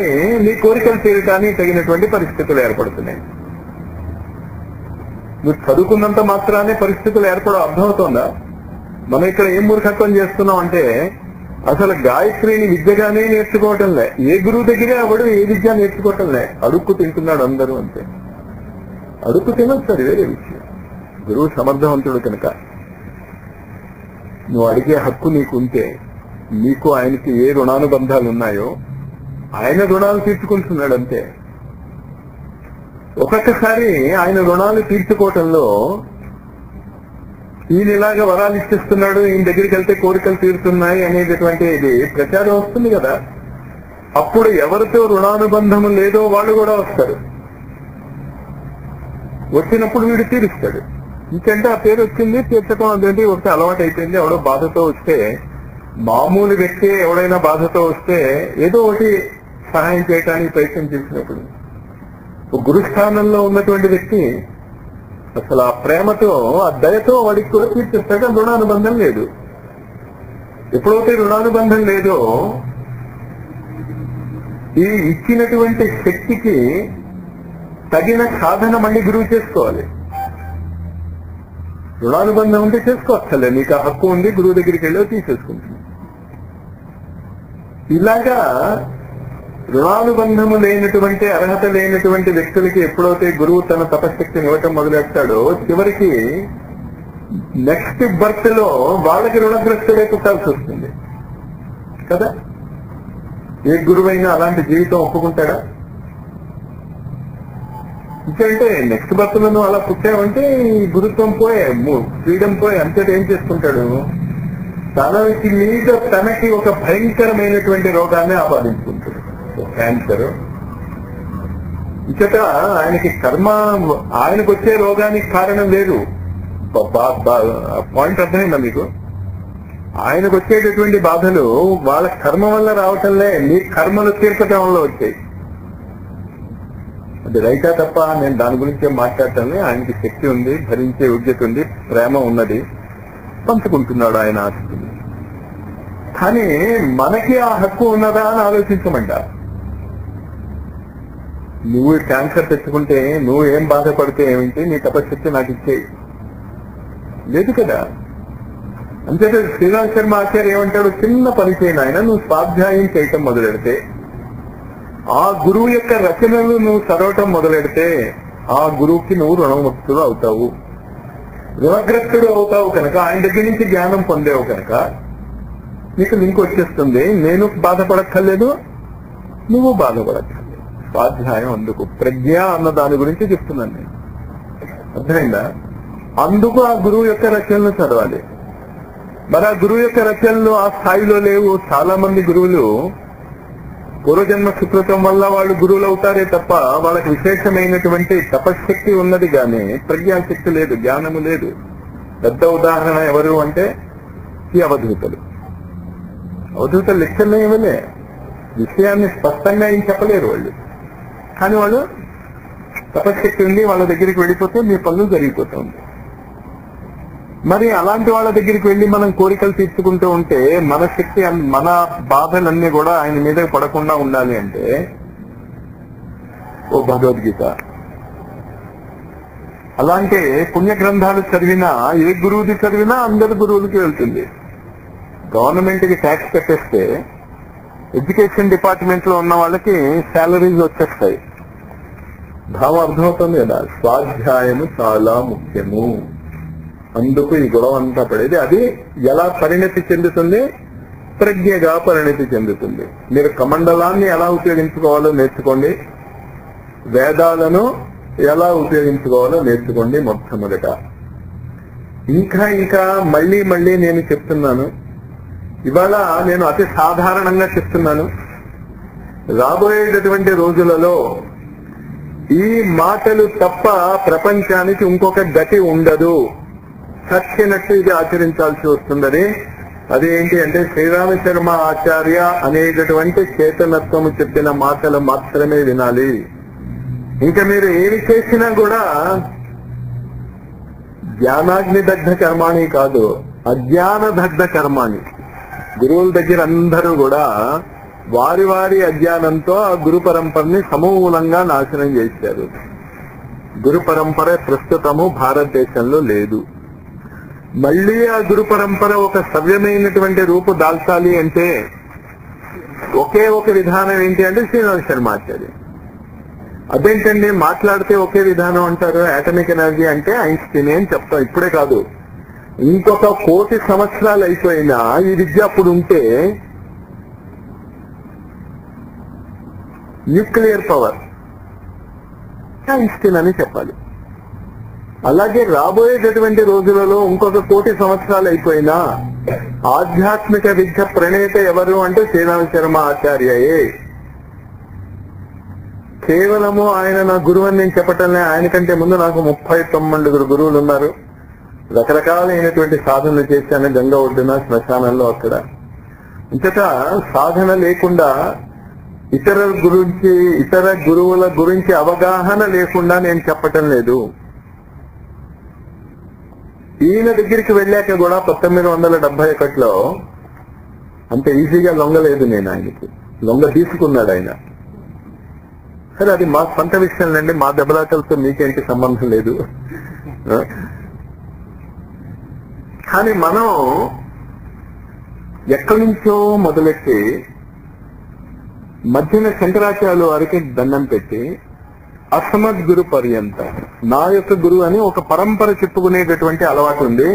నీ కోరికలు తీరటానికి తగినటువంటి పరిస్థితులు ఏర్పడుతున్నాయి. నువ్వు చదువుకున్నంత మాత్రానే పరిస్థితులు ఏర్పడవు. అర్థమవుతుందా? మనం ఇక్కడ ఏం మూర్ఖత్వం చేస్తున్నాం అంటే అసలు గాయత్రిని విద్యగానే నేర్చుకోవటంలే, ఏ గురువు దగ్గరే అవడు ఏ విద్య నేర్చుకోవటంలే, అడుక్కు తింటున్నాడు అందరూ. అంతే, అడుక్కు తినొచ్చు, అది వేరే విషయం. గురువు సమర్థవంతుడు కనుక నువ్వు అడిగే హక్కు నీకు ఉంటే, నీకు ఆయనకి ఏ రుణానుబంధాలు ఉన్నాయో ఆయన రుణాలు తీర్చుకుంటున్నాడు. అంతే. ఒక్కొక్కసారి ఆయన రుణాలు తీర్చుకోవటంలో ఈయన ఇలాగా వరాలు ఇచ్చేస్తున్నాడు, ఈయన దగ్గరికి వెళ్తే కోరికలు తీరుతున్నాయి అనేటటువంటి ఇది ప్రచారం వస్తుంది కదా. అప్పుడు ఎవరితో రుణానుబంధం లేదో వాళ్ళు కూడా వస్తారు. వచ్చినప్పుడు వీడు తీరుస్తాడు. ఇంకంటే ఆ పేరు వచ్చింది, తీర్చడం అదేంటి ఒకటి అలవాటు అయిపోయింది. ఎవడో బాధతో వస్తే, మామూలు వ్యక్తి ఎవడైనా బాధతో వస్తే ఏదో ఒకటి సహాయం చేయడానికి ప్రయత్నం చేసినప్పుడు, గురుస్థానంలో ఉన్నటువంటి వ్యక్తి అసలు ఆ ప్రేమతో ఆ దయతో వాడికి కూడా తీర్చేస్తాడు. రుణానుబంధం లేదు. ఎప్పుడైతే రుణానుబంధం లేదో ఈ ఇచ్చినటువంటి శక్తికి తగిన సాధన మళ్ళీ గురువు చేసుకోవాలి. రుణానుబంధం ఉంటే చేసుకోవచ్చలే, నీకు ఆ హక్కు ఉంది, గురువు దగ్గరికి వెళ్ళి తీసేసుకుంటుంది. ఇలాగా రుణానుబంధము లేనటువంటి అర్హత లేనటువంటి వ్యక్తులకి ఎప్పుడైతే గురువు తన తపశక్తిని ఇవ్వటం మొదలెడతాడో చివరికి నెక్స్ట్ బర్త్ లో వాళ్ళకి రుణగ్రస్తులే పుట్టాల్సి వస్తుంది కదా. ఏ గురువైనా అలాంటి జీవితం ఒప్పుకుంటాడా? ఇంకంటే నెక్స్ట్ బర్త్ లో నువ్వు అలా పుట్టావంటే ఈ గురుత్వం పోయే, ఫ్రీడమ్ పోయే, అంతేట ఏం చేసుకుంటాడు? తనకి మీద తనకి ఒక భయంకరమైనటువంటి రోగాన్ని ఆపాదించుకుంటాడు, క్యాన్సర్. ఇచ్చట ఆయనకి కర్మ, ఆయనకు వచ్చే రోగానికి కారణం లేదు. పాయింట్ అర్థమైందా మీకు? ఆయనకు వచ్చేటటువంటి బాధలు వాళ్ళ కర్మ వల్ల రావటంలే, నీ కర్మలు తీర్చడం వల్ల వచ్చాయి. అది రైటా తప్ప నేను దాని గురించే మాట్లాడటంలే. ఆయనకి శక్తి ఉంది, భరించే యోగ్యత ఉంది, ప్రేమ ఉన్నది, పంచుకుంటున్నాడు ఆయన ఆస్తిని. కానీ మనకి ఆ హక్కు ఉన్నదా అని ఆలోచించమంట. నువ్వు క్యాన్సర్ తెచ్చుకుంటే నువ్వు ఏం బాధపడితే ఏమిటి, నీ తపశక్తి నాకు ఇచ్చేయి లేదు కదా. అంతేతే శ్రీరామ్ శర్మ ఆచార్య ఏమంటాడు, చిన్న పని చేయను ఆయన, నువ్వు స్వాధ్యాయం చేయటం మొదలెడితే, ఆ గురువు యొక్క రచనలు నువ్వు చదవటం మొదలెడితే ఆ గురువుకి నువ్వు రుణముక్తుడు అవుతావు, రుణగ్రస్తుడు అవుతావు. కనుక ఆయన దగ్గర నుంచి జ్ఞానం పొందేవు కనుక నీకు లింక్ వచ్చేస్తుంది. నేను బాధపడక్కర్లేదు, నువ్వు బాధపడక్కర్లేదు. స్వాధ్యాయం అందుకు ప్రజ్ఞ అన్న దాని గురించి చెప్తున్నాను నేను. అర్థమైందా? అందుకు ఆ గురువు యొక్క రచనలు చదవాలి. మరి ఆ గురువు యొక్క రచనలు ఆ స్థాయిలో లేవు. చాలా మంది గురువులు పూర్వజన్మ సుకృతం వల్ల వాళ్ళు గురువులు అవుతారే తప్ప వాళ్ళకి విశేషమైనటువంటి తపశక్తి ఉన్నది కానీ ప్రజ్ఞాశక్తి లేదు, జ్ఞానము లేదు. పెద్ద ఉదాహరణ ఎవరు అంటే ఈ అవధూతలు. అవధూతలు లెక్కల్లో ఇవ్వలే, విషయాన్ని స్పష్టంగా ఏం చెప్పలేరు వాళ్ళు. కానీ వాళ్ళు తపశక్తి ఉంది, వాళ్ళ దగ్గరికి వెళ్ళిపోతే మీ పనులు జరిగిపోతుంది. మరి అలాంటి వాళ్ళ దగ్గరికి వెళ్ళి మనం కోరికలు తీర్చుకుంటూ ఉంటే మన శక్తి, మన బాధలన్నీ కూడా ఆయన మీద పడకుండా ఉండాలి అంటే ఓ భగవద్గీత అలాంటి పుణ్య గ్రంథాలు చదివినా, ఏ గురువుది చదివినా అందరి గురువులకి వెళ్తుంది. గవర్నమెంట్ కి ట్యాక్స్ కట్టేస్తే ఎడ్యుకేషన్ డిపార్ట్మెంట్ లో ఉన్న వాళ్ళకి శాలరీస్ వచ్చేస్తాయి. భావం అర్థమవుతుంది కదా. స్వాధ్యాయము చాలా ముఖ్యము, అందుకు ఈ గొడవ అంతా పడేది. అది ఎలా పరిణతి చెందుతుంది? ప్రజ్ఞగా పరిణతి చెందుతుంది. మీరు కమండలాన్ని ఎలా ఉపయోగించుకోవాలో నేర్చుకోండి, వేదాలను ఎలా ఉపయోగించుకోవాలో నేర్చుకోండి మొట్టమొదట. ఇంకా ఇంకా మళ్ళీ మళ్ళీ నేను చెప్తున్నాను, ఇవాళ నేను అతి సాధారణంగా చెప్తున్నాను, రాబోయేటటువంటి రోజులలో ఈ మాటలు తప్ప ప్రపంచానికి ఇంకొక గతి ఉండదు. చచ్చినట్టు ఇది ఆచరించాల్సి వస్తుందని. అదేంటి అంటే శ్రీరామశర్మ ఆచార్య అనేటటువంటి చేతనత్వము చెప్పిన మాటలు మాత్రమే వినాలి. ఇంకా మీరు ఏమి చేసినా కూడా జ్ఞానాగ్ని దగ్ధ కర్మాణి కాదు, అజ్ఞాన దగ్ధ కర్మాణి. గురువుల దగ్గర అందరూ కూడా వారి వారి అజ్ఞానంతో ఆ గురు పరంపరని సమూలంగా నాశనం చేశారు. గురు పరంపర ప్రస్తుతము భారతదేశంలో లేదు. మళ్ళీ ఆ గురు పరంపర ఒక సవ్యమైనటువంటి రూపు దాల్చాలి అంటే ఒకే ఒక విధానం ఏంటి అంటే శ్రీరామ్ శర్మ ఆచార్య. అదేంటండి మాట్లాడితే ఒకే విధానం అంటారు, ఆటమిక్ ఎనర్జీ అంటే ఐన్స్టీన్ అని చెప్తాం. ఇప్పుడే కాదు, ఇంకొక 1,000,000 సంవత్సరాలు అయిపోయినా ఈ విద్య అప్పుడు ఉంటే న్యూక్లియర్ పవర్ ఐన్స్టీన్ అని చెప్పాలి. అలాగే రాబోయేటటువంటి రోజులలో ఇంకొక 1,000,000 సంవత్సరాలు అయిపోయినా ఆధ్యాత్మిక విద్య ప్రణేత ఎవరు అంటే శ్రీరామ్ శర్మ ఆచార్యయే. కేవలము ఆయన నా గురువు అని నేను చెప్పటంలే, ఆయన కంటే ముందు నాకు 39 గురువులు ఉన్నారు. రకరకాలైనటువంటి సాధనలు చేశాను గంగ ఒడ్డున, శ్మశానంలో, అక్కడ. ఇంతటా సాధన లేకుండా ఇతర గురువుల గురించి అవగాహన లేకుండా నేను చెప్పటం లేదు. ఈయన దగ్గరికి వెళ్ళాక కూడా 1971లో అంత ఈజీగా లొంగలేదు నేను. ఆయనకి లొంగ తీసుకున్నాడు ఆయన. సరే, అది మా సొంత విషయాలండి, మా దెబ్బలాటలతో మీకేంటి సంబంధం లేదు. కానీ మనం ఎక్కడి నుంచో మొదలెట్టి మధ్యన శంకరాచార్యుల వారికి దండం పెట్టి అసమద్ గురు పర్యంత నా యొక్క గురువు అని ఒక పరంపర చెప్పుకునేటటువంటి అలవాటు ఉంది.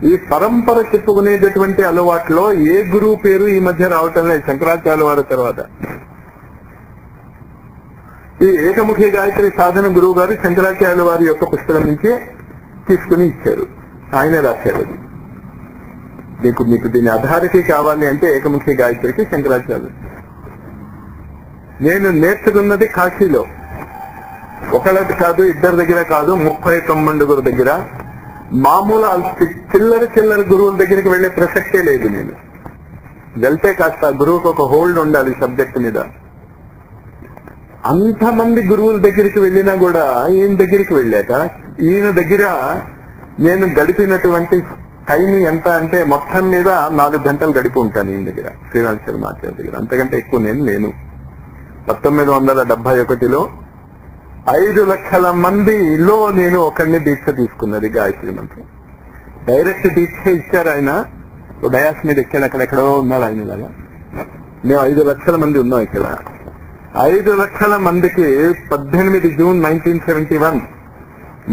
ఈ పరంపర చెప్పుకునేటటువంటి అలవాటులో ఏ గురువు పేరు ఈ మధ్య రావటం లేదు శంకరాచార్యుల వారి తర్వాత. ఈ ఏకముఖి గాయత్రి సాధన గురువు గారు శంకరాచార్యుల వారి యొక్క పుస్తకం నుంచి తీసుకుని ఇచ్చారు, ఆయనే రాశారు. మీకు దీని అథారిటీ కావాలి అంటే ఏకముఖి గాయత్రికి శంకరాచార్యులు. నేను నేర్చుకున్నది కాశీలో, ఒకళ్ళది కాదు, ఇద్దరి దగ్గర కాదు, 39 దగ్గర. మామూలు చిల్లర గురువుల దగ్గరికి వెళ్లే ప్రసక్తే లేదు. నేను వెళ్తే కాస్త గురువుకు ఒక హోల్డ్ ఉండాలి సబ్జెక్ట్ మీద. అంతమంది గురువుల దగ్గరికి వెళ్ళినా కూడా ఈయన దగ్గరికి వెళ్ళాక ఈయన దగ్గర నేను గడిపినటువంటి టైం ఎంత అంటే మొత్తం మీద 4 గంటలు గడిపి ఉంటాను ఈయన దగ్గర, శ్రీరామ్ శర్మ ఆచార్య దగ్గర. అంతకంటే ఎక్కువ నేను లేను. 1971లో 5 లక్షల మందిలో నేను ఒకరిని దీక్ష తీసుకున్నది గాయత్రి మంత్రం. డైరెక్ట్ దీక్ష ఇచ్చారు ఆయన. డయాస్ మీద ఎక్కాడు, అక్కడెక్కడో ఉన్నాడు ఆయన లాగా. మేము 5 లక్షల మంది ఉన్నాం ఇక్కడ. 5 లక్షల మందికి 18 జూన్ 1971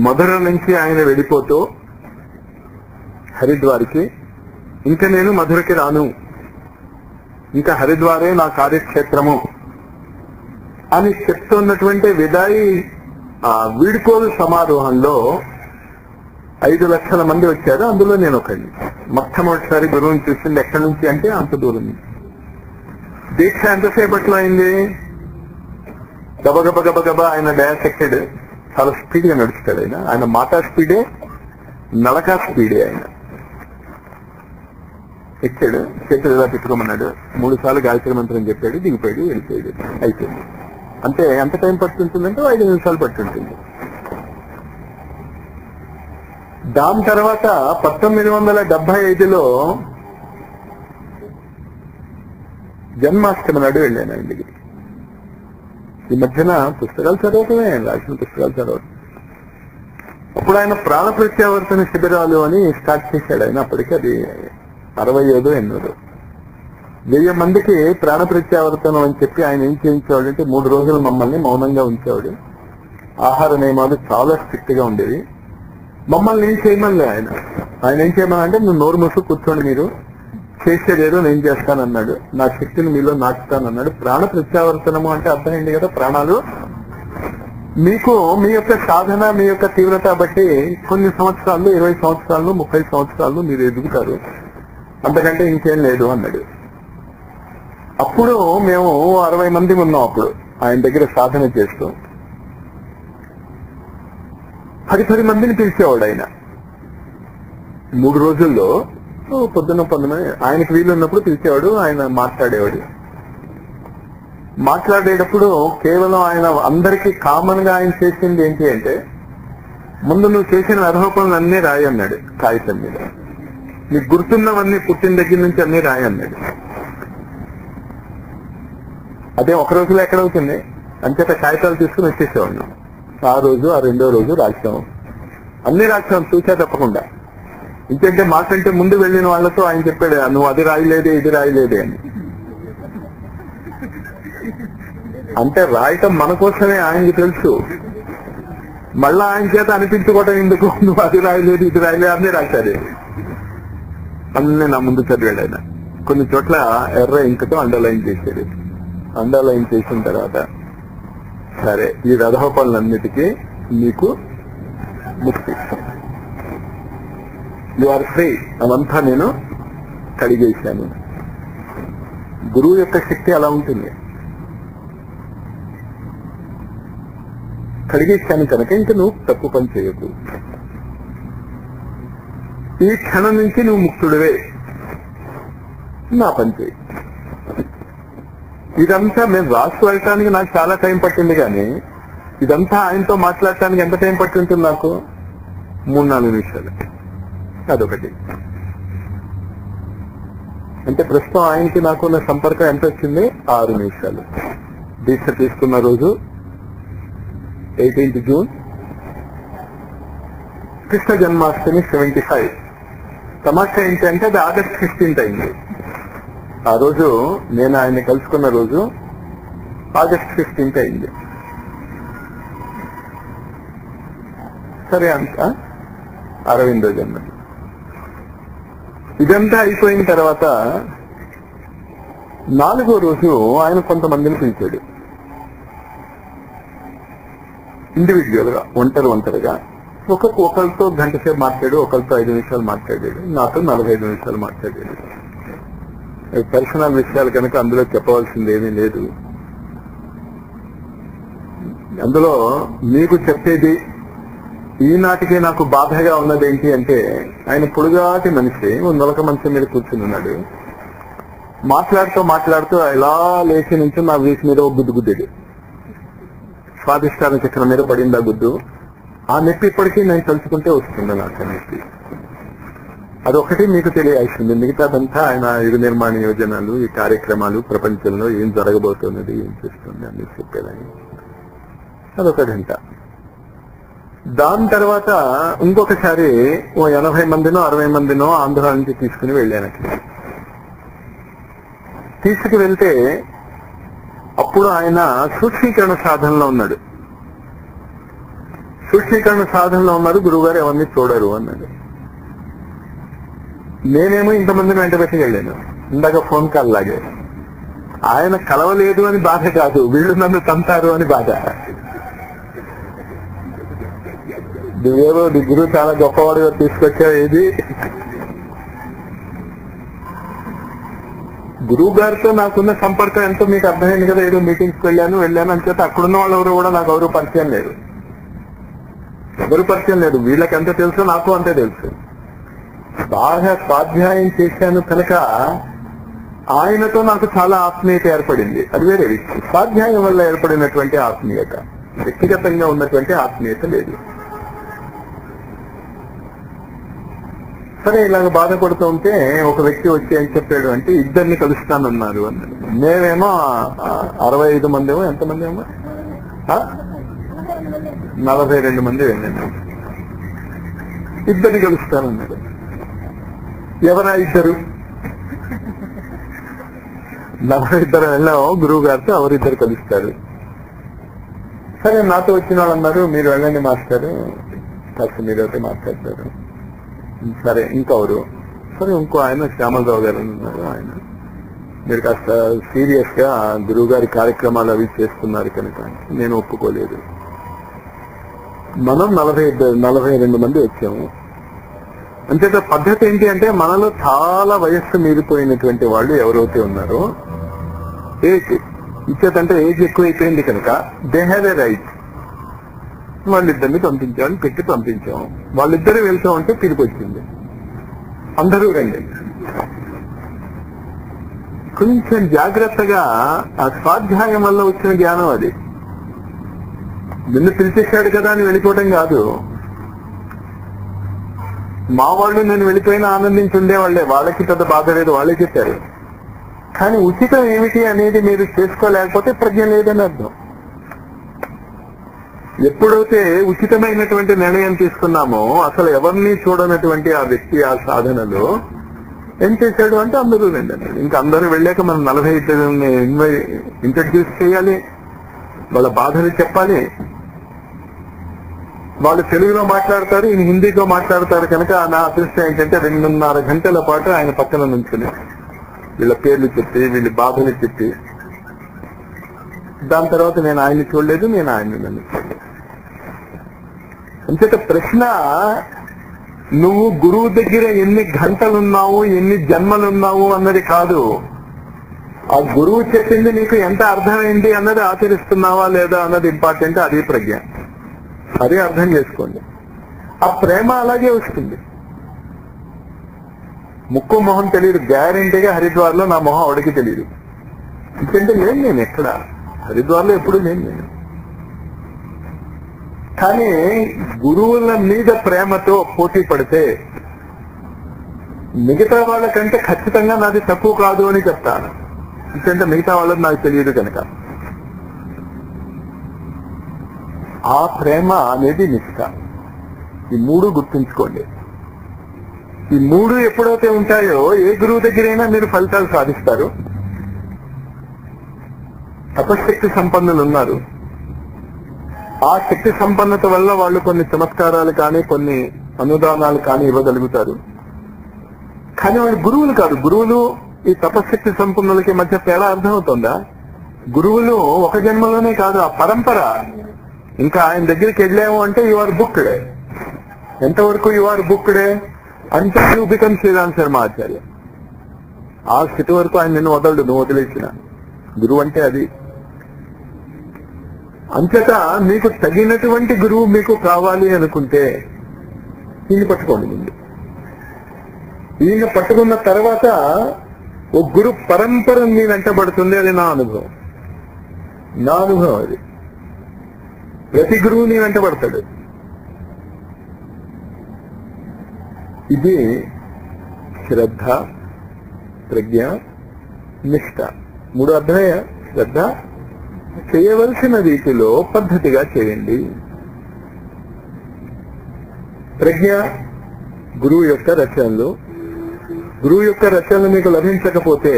మధుర నుంచి ఆయన వెళ్ళిపోతూ హరిద్వార్కి, ఇంకా నేను మధురకి రాను, ఇంకా హరిద్వారే నా కార్యక్షేత్రము అని చెప్తున్నటువంటి విదాయి వీడ్కోలు సమారోహంలో 5 లక్షల మంది వచ్చారు. అందులో నేను ఒకడిని. మొట్టమొదటిసారి గురువుని చూసింది ఎక్కడి నుంచి అంటే అంత దూరం నుంచి. దీక్ష ఎంతసేపట్లో అయింది? గబగబ ఆయన డయాస్ ఎక్కాడు. చాలా స్పీడ్ గా నడుస్తాడు ఆయన. ఆయన మాట స్పీడే, నడక స్పీడే. ఆయన ఎక్కాడు, చేతులు ఇలా పెట్టుకోమన్నాడు. 3 సార్లు గాయత్రి మంత్రం చెప్పాడు, దిగిపోయాడు, వెళ్ళిపోయాడు, అయిపోయింది. అంటే ఎంత టైం పట్టుంటుందంటే 5 నిమిషాలు పట్టుంటుంది. దాని తర్వాత 1975లో జన్మాష్టమి నాడు వెళ్ళాను ఆయన దగ్గరికి. ఈ మధ్యన పుస్తకాలు చదవటమే, రాసిన పుస్తకాలు చదవటం. అప్పుడు ఆయన ప్రాణ ప్రత్యావర్తన శిబిరాలు అని స్టార్ట్ చేశాడు ఆయన. అప్పటికి అది 65 8 1000 మందికి ప్రాణ ప్రత్యావర్తనం అని చెప్పి ఆయన ఏం చేయించేవాడు అంటే 3 రోజులు మమ్మల్ని మౌనంగా ఉంచేవాడు. ఆహార నియమాలు చాలా స్ట్రిక్ట్ గా ఉండేవి. మమ్మల్ని ఏం చేయమని ఆయన ఏం చేయమని అంటే, నువ్వు నోరు మూసు కూర్చోండి, మీరు చేసేదేదో నేను చేస్తానన్నాడు, నా శక్తిని మీలో నాటుతానన్నాడు. ప్రాణ ప్రత్యావర్తనము అంటే అర్థమైంది కదా. ప్రాణాలు మీకు మీ యొక్క సాధన, మీ యొక్క తీవ్రత బట్టి కొన్ని సంవత్సరాలు, 20 సంవత్సరాలు, 30 సంవత్సరాలు మీరు ఎదుగుతారు, అంతకంటే ఇంకేం లేదు అన్నాడు. అప్పుడు మేము 60 మంది ఉన్నాం అప్పుడు ఆయన దగ్గర సాధన చేస్తూ. 10 మందిని పిలిచేవాడు ఆయన 3 రోజుల్లో. పొద్దున్న ఆయనకు వీలు ఉన్నప్పుడు పిలిచేవాడు. ఆయన మాట్లాడేవాడు. మాట్లాడేటప్పుడు కేవలం ఆయన అందరికీ కామన్ గా ఆయన చేసింది ఏంటి అంటే, ముందు నువ్వు చేసిన అర్హోపనులు అన్నీ రాయి అన్నాడు కాగితం మీద. నీకు గుర్తున్నవన్నీ పుట్టిన దగ్గర నుంచి అన్ని రాయి అన్నాడు. అదే ఒక రోజులో ఎక్కడవుతుంది? అంచేత కాగితాలు తీసుకుని వచ్చేసేవాడిని. ఆ రోజు, ఆ 2వ రోజు రాశాం, అన్ని రాశాం చూసా తప్పకుండా. ఇంకంటే మాకంటే ముందు వెళ్ళిన వాళ్ళతో ఆయన చెప్పాడు, నువ్వు అది రాయలేదే, ఇది రాయలేదే అని. అంటే రాయటం మన కోసమే ఆయనకి తెలుసు. మళ్ళా ఆయన చేత అనిపించుకోవటం ఎందుకు? నువ్వు అది రాయలేదు, ఇది రాయలేదు, అన్నీ రాశారు. అన్నీ నా ముందు చదివాడు ఆయన. కొన్ని చోట్ల ఎర్ర ఇంకతో అండర్లైన్ చేశాడు. అండర్లైన్ చేసిన తర్వాత, సరే ఈ రథోపాలన్నిటికీ నీకు ముక్తి, యు ఆర్ ఫ్రీ, అవంతా నేను కడిగేశాను. గురువు యొక్క శక్తి అలా ఉంటుంది. కడిగేశాను కనుక ఇంక నువ్వు తప్పు పని చేయకు. ఈ క్షణం నుంచి నువ్వు ముక్తుడివే, నా పని చేయి. ఇదంతా మేము రాసి వెళ్ళటానికి నాకు చాలా టైం పట్టింది, కానీ ఇదంతా ఆయనతో మాట్లాడటానికి ఎంత టైం పట్టి ఉంటుంది నాకు? 3-4 నిమిషాలు. అదొకటి. అంటే ప్రస్తుతం ఆయనకి నాకున్న సంపర్కం ఎంత వచ్చింది? 6 నిమిషాలు. దీక్ష తీసుకున్న రోజు 18 జూన్, కృష్ణ జన్మాష్టమి 75. తమాషా ఏంటంటే అది ఆగస్ట్ 15 అయింది. ఆ రోజు నేను ఆయన్ని కలుసుకున్న రోజు ఆగస్ట్ 15 అయింది. సరే, అంత 60వ జన్మది. ఇదంతా అయిపోయిన తర్వాత 4వ రోజు ఆయన కొంతమందిని పిలిచాడు. ఇండివిజువల్ గా, ఒంటరిగా. ఒకరితో గంట సేపు మాట్లాడు, ఒకరితో 5 నిమిషాలు మాట్లాడాడు, నాతో 45 నిమిషాలు మాట్లాడాడు. పర్సనల్ విషయాలు కనుక అందులో చెప్పవలసింది ఏమీ లేదు. అందులో మీకు చెప్పేది ఈనాటికి నాకు బాధగా ఉన్నది ఏంటి అంటే, ఆయన పొడుగాటి మనిషి నొలక మంచం మీద కూర్చుని ఉన్నాడు. మాట్లాడుతూ ఇలా లేచి నుంచి నా వీసి మీద ఓ గుద్దు గుద్దాడు. స్వాదిష్టాన చక్రం మీద పడింది ఆ గుద్దు. ఆ నొప్పి ఇప్పటికీ నేను తలుచుకుంటే వస్తుంది నాకు ఆ నొప్పి. అదొకటి మీకు తెలియాల్సింది. మిగతాదంతా ఆయన యుగ నిర్మాణ యోజనలు, ఈ కార్యక్రమాలు, ప్రపంచంలో ఏం జరగబోతున్నది, ఏం చేస్తుంది అని చెప్పేదాన్ని. అదొక గంట. దాని తర్వాత ఇంకొకసారి ఓ 80 మందినో 60 మందినో ఆంధ్ర నుంచి తీసుకుని వెళ్ళాను. తీసుకువెళ్తే అప్పుడు ఆయన సూక్ష్మీకరణ సాధనలో ఉన్నాడు. గురువుగారు ఎవరిని చూడరు అన్నాడు. నేనేమో ఇంతమందిని వెంట పెట్టి వెళ్ళాను. ఇందాక ఫోన్ కాల్ లాగే. ఆయన కలవలేదు అని బాధ కాదు, వీళ్ళు నన్ను తంతారు అని బాధ. నువ్వేమో నీ గురువు చాలా గొప్పవాడుగా తీసుకొచ్చావు. ఏది గురువు గారితో నాకున్న సంపర్కం ఎంతో మీకు అర్థమైంది కదా. ఏదో మీటింగ్స్కి వెళ్ళాను అని చేత అక్కడున్న వాళ్ళు ఎవరు కూడా నాకు ఎవరు పరిచయం లేదు. వీళ్ళకి ఎంత తెలుసో నాకు అంతే తెలుసు. బాగా స్వాధ్యాయం చేశాను కనుక ఆయనతో నాకు చాలా ఆత్మీయత ఏర్పడింది. అది వేరే విషయం. స్వాధ్యాయం వల్ల ఏర్పడినటువంటి ఆత్మీయత, వ్యక్తిగతంగా ఉన్నటువంటి ఆత్మీయత లేదు. సరే, ఇలాగ బాధపడుతూ ఉంటే ఒక వ్యక్తి వచ్చి ఏం చెప్పాడు అంటే, ఇద్దరిని కలుస్తానన్నారు అన్నాడు. మేమేమో 65 మంది ఏమో, ఎంతమంది ఏమో 42 మంది వెళ్ళాను. ఇద్దరిని కలుస్తానన్నాడు. ఎవరా ఇద్దరు? 42 వెళ్ళాము గురువు గారితో, ఎవరిద్దరు కలుస్తారు. సరే, నాతో వచ్చిన వాళ్ళు అన్నారు, మీరు వెళ్ళండి మాస్టారు, కాస్త మీరైతే మాట్లాడతారు. సరే, ఇంకెవరు? సరే, ఇంకో ఆయన శ్యామలరావు గారు ఉన్నారు. ఆయన మీరు కాస్త సీరియస్ గా గురువు గారి కార్యక్రమాలు అవి చేస్తున్నారు కనుక నేను ఒప్పుకోలేదు. మనం 42 మంది వచ్చాము. అంతేత పద్ధతి ఏంటి అంటే, మనలో చాలా వయస్సు మీరిపోయినటువంటి వాళ్ళు ఎవరైతే ఉన్నారో, ఏజ్ ఇచ్చేదంటే ఏజ్ ఎక్కువైపోయింది కనుక దే హ్యావ్ ఎ రైట్. వాళ్ళిద్దరిని పంపించామని పెట్టి పంపించాం. వాళ్ళిద్దరు వెళ్తామంటే తిరిగి వచ్చింది. అందరూ రండి. కొంచెం జాగ్రత్తగా, ఆ స్వాధ్యాయం వల్ల వచ్చిన జ్ఞానం అది. నిన్ను పిలిచేశాడు కదా అని వెళ్ళిపోవడం కాదు. మా వాళ్ళు నేను వెళ్ళిపోయినా ఆనందించి ఉండేవాళ్లే, వాళ్ళకి పెద్ద బాధ లేదు, వాళ్ళే చెప్పారు. కానీ ఉచితం ఏమిటి అనేది మీరు చేసుకోలేకపోతే ప్రజ్ఞ లేదని అర్థం. ఎప్పుడైతే ఉచితమైనటువంటి నిర్ణయం తీసుకున్నామో, అసలు ఎవరిని చూడనటువంటి ఆ వ్యక్తి ఆ సాధనలో ఏం చేశాడు అంటే, అందరూ రండి అన్నాడు. ఇంకా అందరూ వెళ్ళాక మనం 42 ఇంట్రడ్యూస్ చేయాలి, వాళ్ళ బాధలు చెప్పాలి. వాళ్ళు తెలుగులో మాట్లాడతారు, ఈయన హిందీలో మాట్లాడతారు కనుక నా అదృష్టం ఏంటంటే 2.5 గంటల పాటు ఆయన పక్కన నుంచుని వీళ్ళ పేర్లు చెప్పి, వీళ్ళ బాధలు చెప్పి, దాని తర్వాత నేను ఆయన్ని చూడలేదు, నేను ఆయన్ని నన్ను చూడలేదు. అంచేత ప్రశ్న, నువ్వు గురువు దగ్గర ఎన్ని గంటలున్నావు, ఎన్ని జన్మలున్నావు అన్నది కాదు. ఆ గురువు చెప్పింది నీకు ఎంత అర్థమైంది అన్నది ఆచరిస్తున్నావా లేదా అన్నది ఇంపార్టెంట్. అది ప్రజ్ఞ. అదే అర్థం చేసుకోండి. ఆ ప్రేమ అలాగే వస్తుంది. ముక్కు మొహం తెలియదు, గ్యారెంటీగా హరిద్వార్లో నా మొహం ఆవిడకి తెలియదు. ఎందుకంటే లేను నేను ఎక్కడ, హరిద్వార్లో ఎప్పుడు లేను నేను. కానీ గురువుల మీద ప్రేమతో పోటీ పడితే మిగతా వాళ్ళకంటే ఖచ్చితంగా నాది తక్కువ కాదు అని చెప్తాను. ఎందుకంటే మిగతా వాళ్ళకి నాకు తెలియదు కనుక. ఆ ప్రేమ అనేది నిష్ఠ. ఈ 3 గుర్తుంచుకోండి. ఈ 3 ఎప్పుడైతే ఉంటాయో, ఏ గురువు దగ్గరైనా మీరు ఫలితాలు సాధిస్తారు. తపశక్తి సంపన్నులు ఉన్నారు. ఆ శక్తి సంపన్నత వల్ల వాళ్ళు కొన్ని చమత్కారాలు కానీ, కొన్ని అనుదానాలు కానీ ఇవ్వగలుగుతారు. కానీ వాళ్ళు గురువులు కాదు. గురువులు ఈ తపశక్తి సంపన్నులకి మధ్య తేడా అర్థమవుతుందా? గురువులు ఒక జన్మలోనే కాదు, ఆ పరంపర. ఇంకా ఆయన దగ్గరికి వెళ్ళాము అంటే యు ఆర్ బుక్డ్. ఎంతవరకు యు ఆర్ బుక్డ్ అంటే యూ బికమ్ శ్రీరామ్ శర్మ ఆచార్య. ఆ స్థితి వరకు ఆయన నిన్ను వదలడు, నువ్వు వదిలేసిన. గురువు అంటే అది. అంతటా మీకు తగినటువంటి గురువు మీకు కావాలి అనుకుంటే ఈయన పట్టుకోండి ముందు. ఈయన పట్టుకున్న తర్వాత ఓ గురు పరంపర మీ వెంటబడుతుంది. అది నా అనుభవం. అది ప్రతి గురువు నీ వెంటబడతాడు. ఇది శ్రద్ధ, ప్రజ్ఞ, నిష్ఠ. 3 అర్థమయ్యా? శ్రద్ధ, చేయవలసిన రీతిలో పద్ధతిగా చేయండి. ప్రజ్ఞ, గురువు యొక్క రచనలు. గురువు యొక్క రచనలు మీకు లభించకపోతే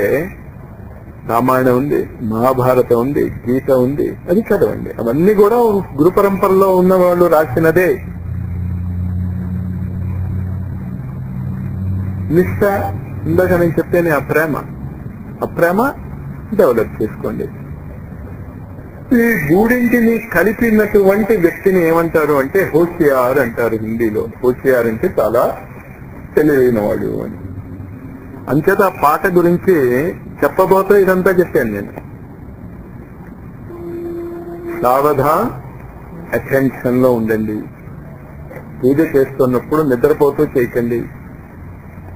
రామాయణం ఉంది, మహాభారతం ఉంది, గీత ఉంది, అది చదవండి. అవన్నీ కూడా గురు పరంపరలో ఉన్న వాళ్ళు రాసినదే. నిష్ఠ, ఇందాక నేను చెప్తేనే ఆ ప్రేమ డెవలప్ చేసుకోండి. ఈ మూడింటిని కలిపినటువంటి వ్యక్తిని ఏమంటారు అంటే హోషియార్ అంటారు హిందీలో. హోషియార్ అంటే చాలా తెలివైన వాడు అని. అంచేత ఆ పాట గురించి చెప్పబోతే ఇదంతా చెప్పాను నేను. సావధాన్, అటెన్షన్ లో ఉండండి. పూజ చేస్తున్నప్పుడు నిద్రపోతూ చేయకండి.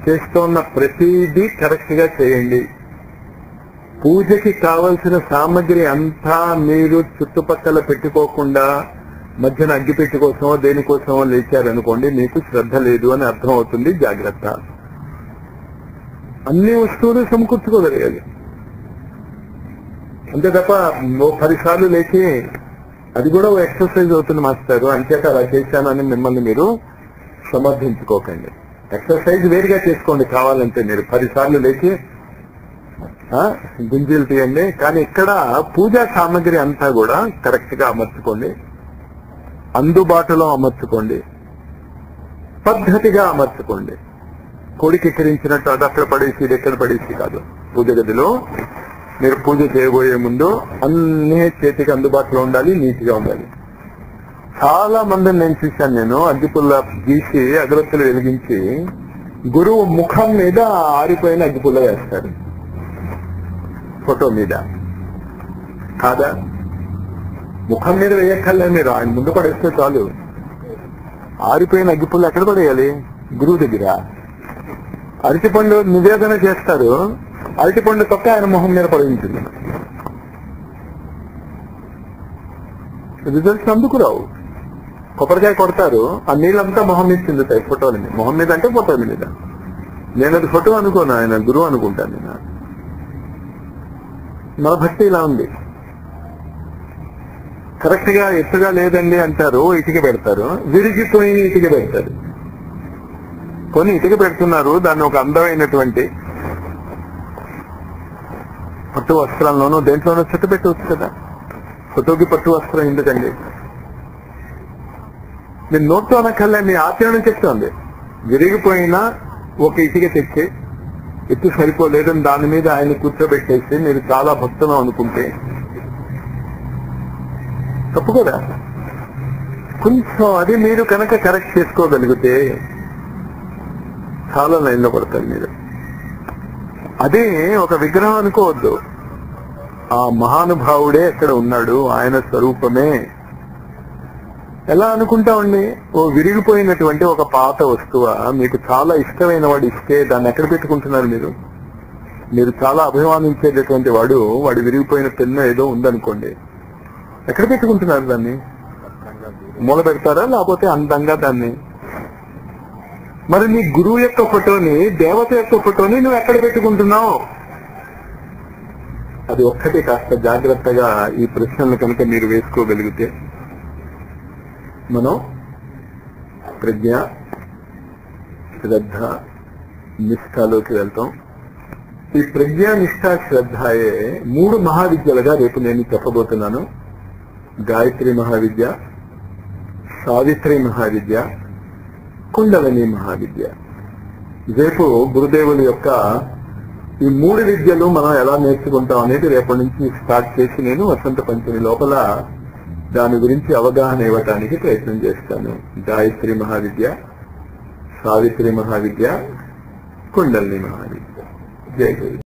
చేస్తున్న ప్రతిదీ కరెక్ట్ గా చేయండి. పూజకి కావలసిన సామగ్రి అంతా మీరు చుట్టుపక్కల పెట్టుకోకుండా మధ్యన అగ్గిపెట్టి కోసమో దేనికోసమో లేచారనుకోండి, మీకు శ్రద్ధ లేదు అని అర్థం అవుతుంది. జాగ్రత్త. అన్ని వస్తువులు సమకూర్చుకోగలిగాలి. అంతే తప్ప 10 సార్లు లేచి అది కూడా ఓ ఎక్సర్సైజ్ అవుతుంది మాస్టారు అంచేత అలా చేశానని మిమ్మల్ని మీరు సమర్థించుకోకండి. ఎక్సర్సైజ్ వేరుగా చేసుకోండి కావాలంటే. మీరు 10 సార్లు లేచి గుంజీలు తీయండి. కానీ ఇక్కడ పూజా సామగ్రి అంతా కూడా కరెక్ట్ గా అమర్చుకోండి, అందుబాటులో అమర్చుకోండి, పద్ధతిగా అమర్చుకోండి. కోడికి ఎక్కిరించినట్టు అది అక్కడ పడేసి ఇది ఎక్కడ పడేసి కాదు. పూజ గదిలో మీరు పూజ చేయబోయే ముందు అన్ని చేతికి అందుబాటులో ఉండాలి, నీట్గా ఉండాలి. చాలా మందిని నేను చూశాను. నేను అగ్గిపుల్ల గీసి అగరత్తులు వెలిగించి గురువు ముఖం మీద ఆరిపోయిన అగ్గిపుల్ల వేస్తారు ఫోటో మీద. కాదా? ముఖం మీద వేయక్కర్లే, మీరు ఆయన ముందు పడేస్తే చాలు. ఆరిపోయిన అగ్గిపుల్ల ఎక్కడ పడేయాలి? గురువు దగ్గర. అరటిపండు నివేదన చేస్తారు, అరటిపండు తొక్క ఆయన మొహం మీద పడించింది. రిజల్ట్స్ అందుకు రావు. కొబ్బరికాయ కొడతారు, ఆ నీళ్ళంతా మొహం మీద చెందుతాయి ఫోటోలని. మొహం మీద అంటే ఫోటోల మీద. నేను అది ఫోటో అనుకోను, ఆయన గురువు అనుకుంటాను. నేను మన భక్తి ఇలా ఉంది. కరెక్ట్ గా ఎత్తుగా లేదండి అంటారు, ఇటుక పెడతారు. విరిగిపోయి ఇటుక పెడతారు. కొన్ని ఇటుక పెడుతున్నారు, దాన్ని ఒక అందమైనటువంటి పట్టు వస్త్రంలోనూ దేంట్లోనూ చుట్టు పెట్టవచ్చు కదా. ఫోటోకి పట్టు వస్త్రం ఎందుకండి? మీరు నోట్తో అనక్కర్లే, మీ ఆచరణ చెప్తోంది. విరిగిపోయినా ఒక ఇటుక తెచ్చి ఎత్తు సరిపోలేదని దాని మీద ఆయన కూర్చోబెట్టేసి మీరు చాలా భక్తులు అనుకుంటే తప్పు కదా. కొంచెం అది మీరు కనుక కరెక్ట్ చేసుకోగలిగితే చాలా లైన్లో పడతారు మీరు. అదే ఒక విగ్రహం అనుకోవద్దు. ఆ మహానుభావుడే అక్కడ ఉన్నాడు, ఆయన స్వరూపమే. ఎలా అనుకుంటామండి? ఓ విరిగిపోయినటువంటి ఒక పాత వస్తువ మీకు చాలా ఇష్టమైన వాడు ఇస్తే దాన్ని ఎక్కడ పెట్టుకుంటున్నారు మీరు? మీరు చాలా అభిమానించేటటువంటి వాడి విరిగిపోయిన పెన్ను ఏదో ఉందనుకోండి, ఎక్కడ పెట్టుకుంటున్నారు దాన్ని? మూల పెడతారా లేకపోతే అందంగా దాన్ని? మరి నీ గురువు యొక్క ఫోటోని, దేవత యొక్క ఫోటోని నువ్వు ఎక్కడ పెట్టుకుంటున్నావు? అది ఒక్కటి కాస్త జాగ్రత్తగా ఈ ప్రశ్నలు కనుక మీరు వేసుకోగలిగితే మనం ప్రజ్ఞ, శ్రద్ధ, నిష్ఠలోకి వెళ్తాం. ఈ ప్రజ్ఞ, నిష్ఠ, శ్రద్ధయే 3 మహావిద్యలుగా రేపు నేను చెప్పబోతున్నాను. గాయత్రి మహావిద్య, సావిత్రి మహావిద్య, కుండలిని మహావిద్య. రేపు గురుదేవుల యొక్క ఈ 3 విద్యలు మనం ఎలా నేర్చుకుంటాం అనేది రేపటి నుంచి స్టార్ట్ చేసి నేను వసంత పంచమి లోపల దాని గురించి అవగాహన ఇవ్వటానికి ప్రయత్నం చేస్తాను. గాయత్రి మహావిద్య, సావిత్రి మహావిద్య, కుండలిని మహావిద్య. జై గురు.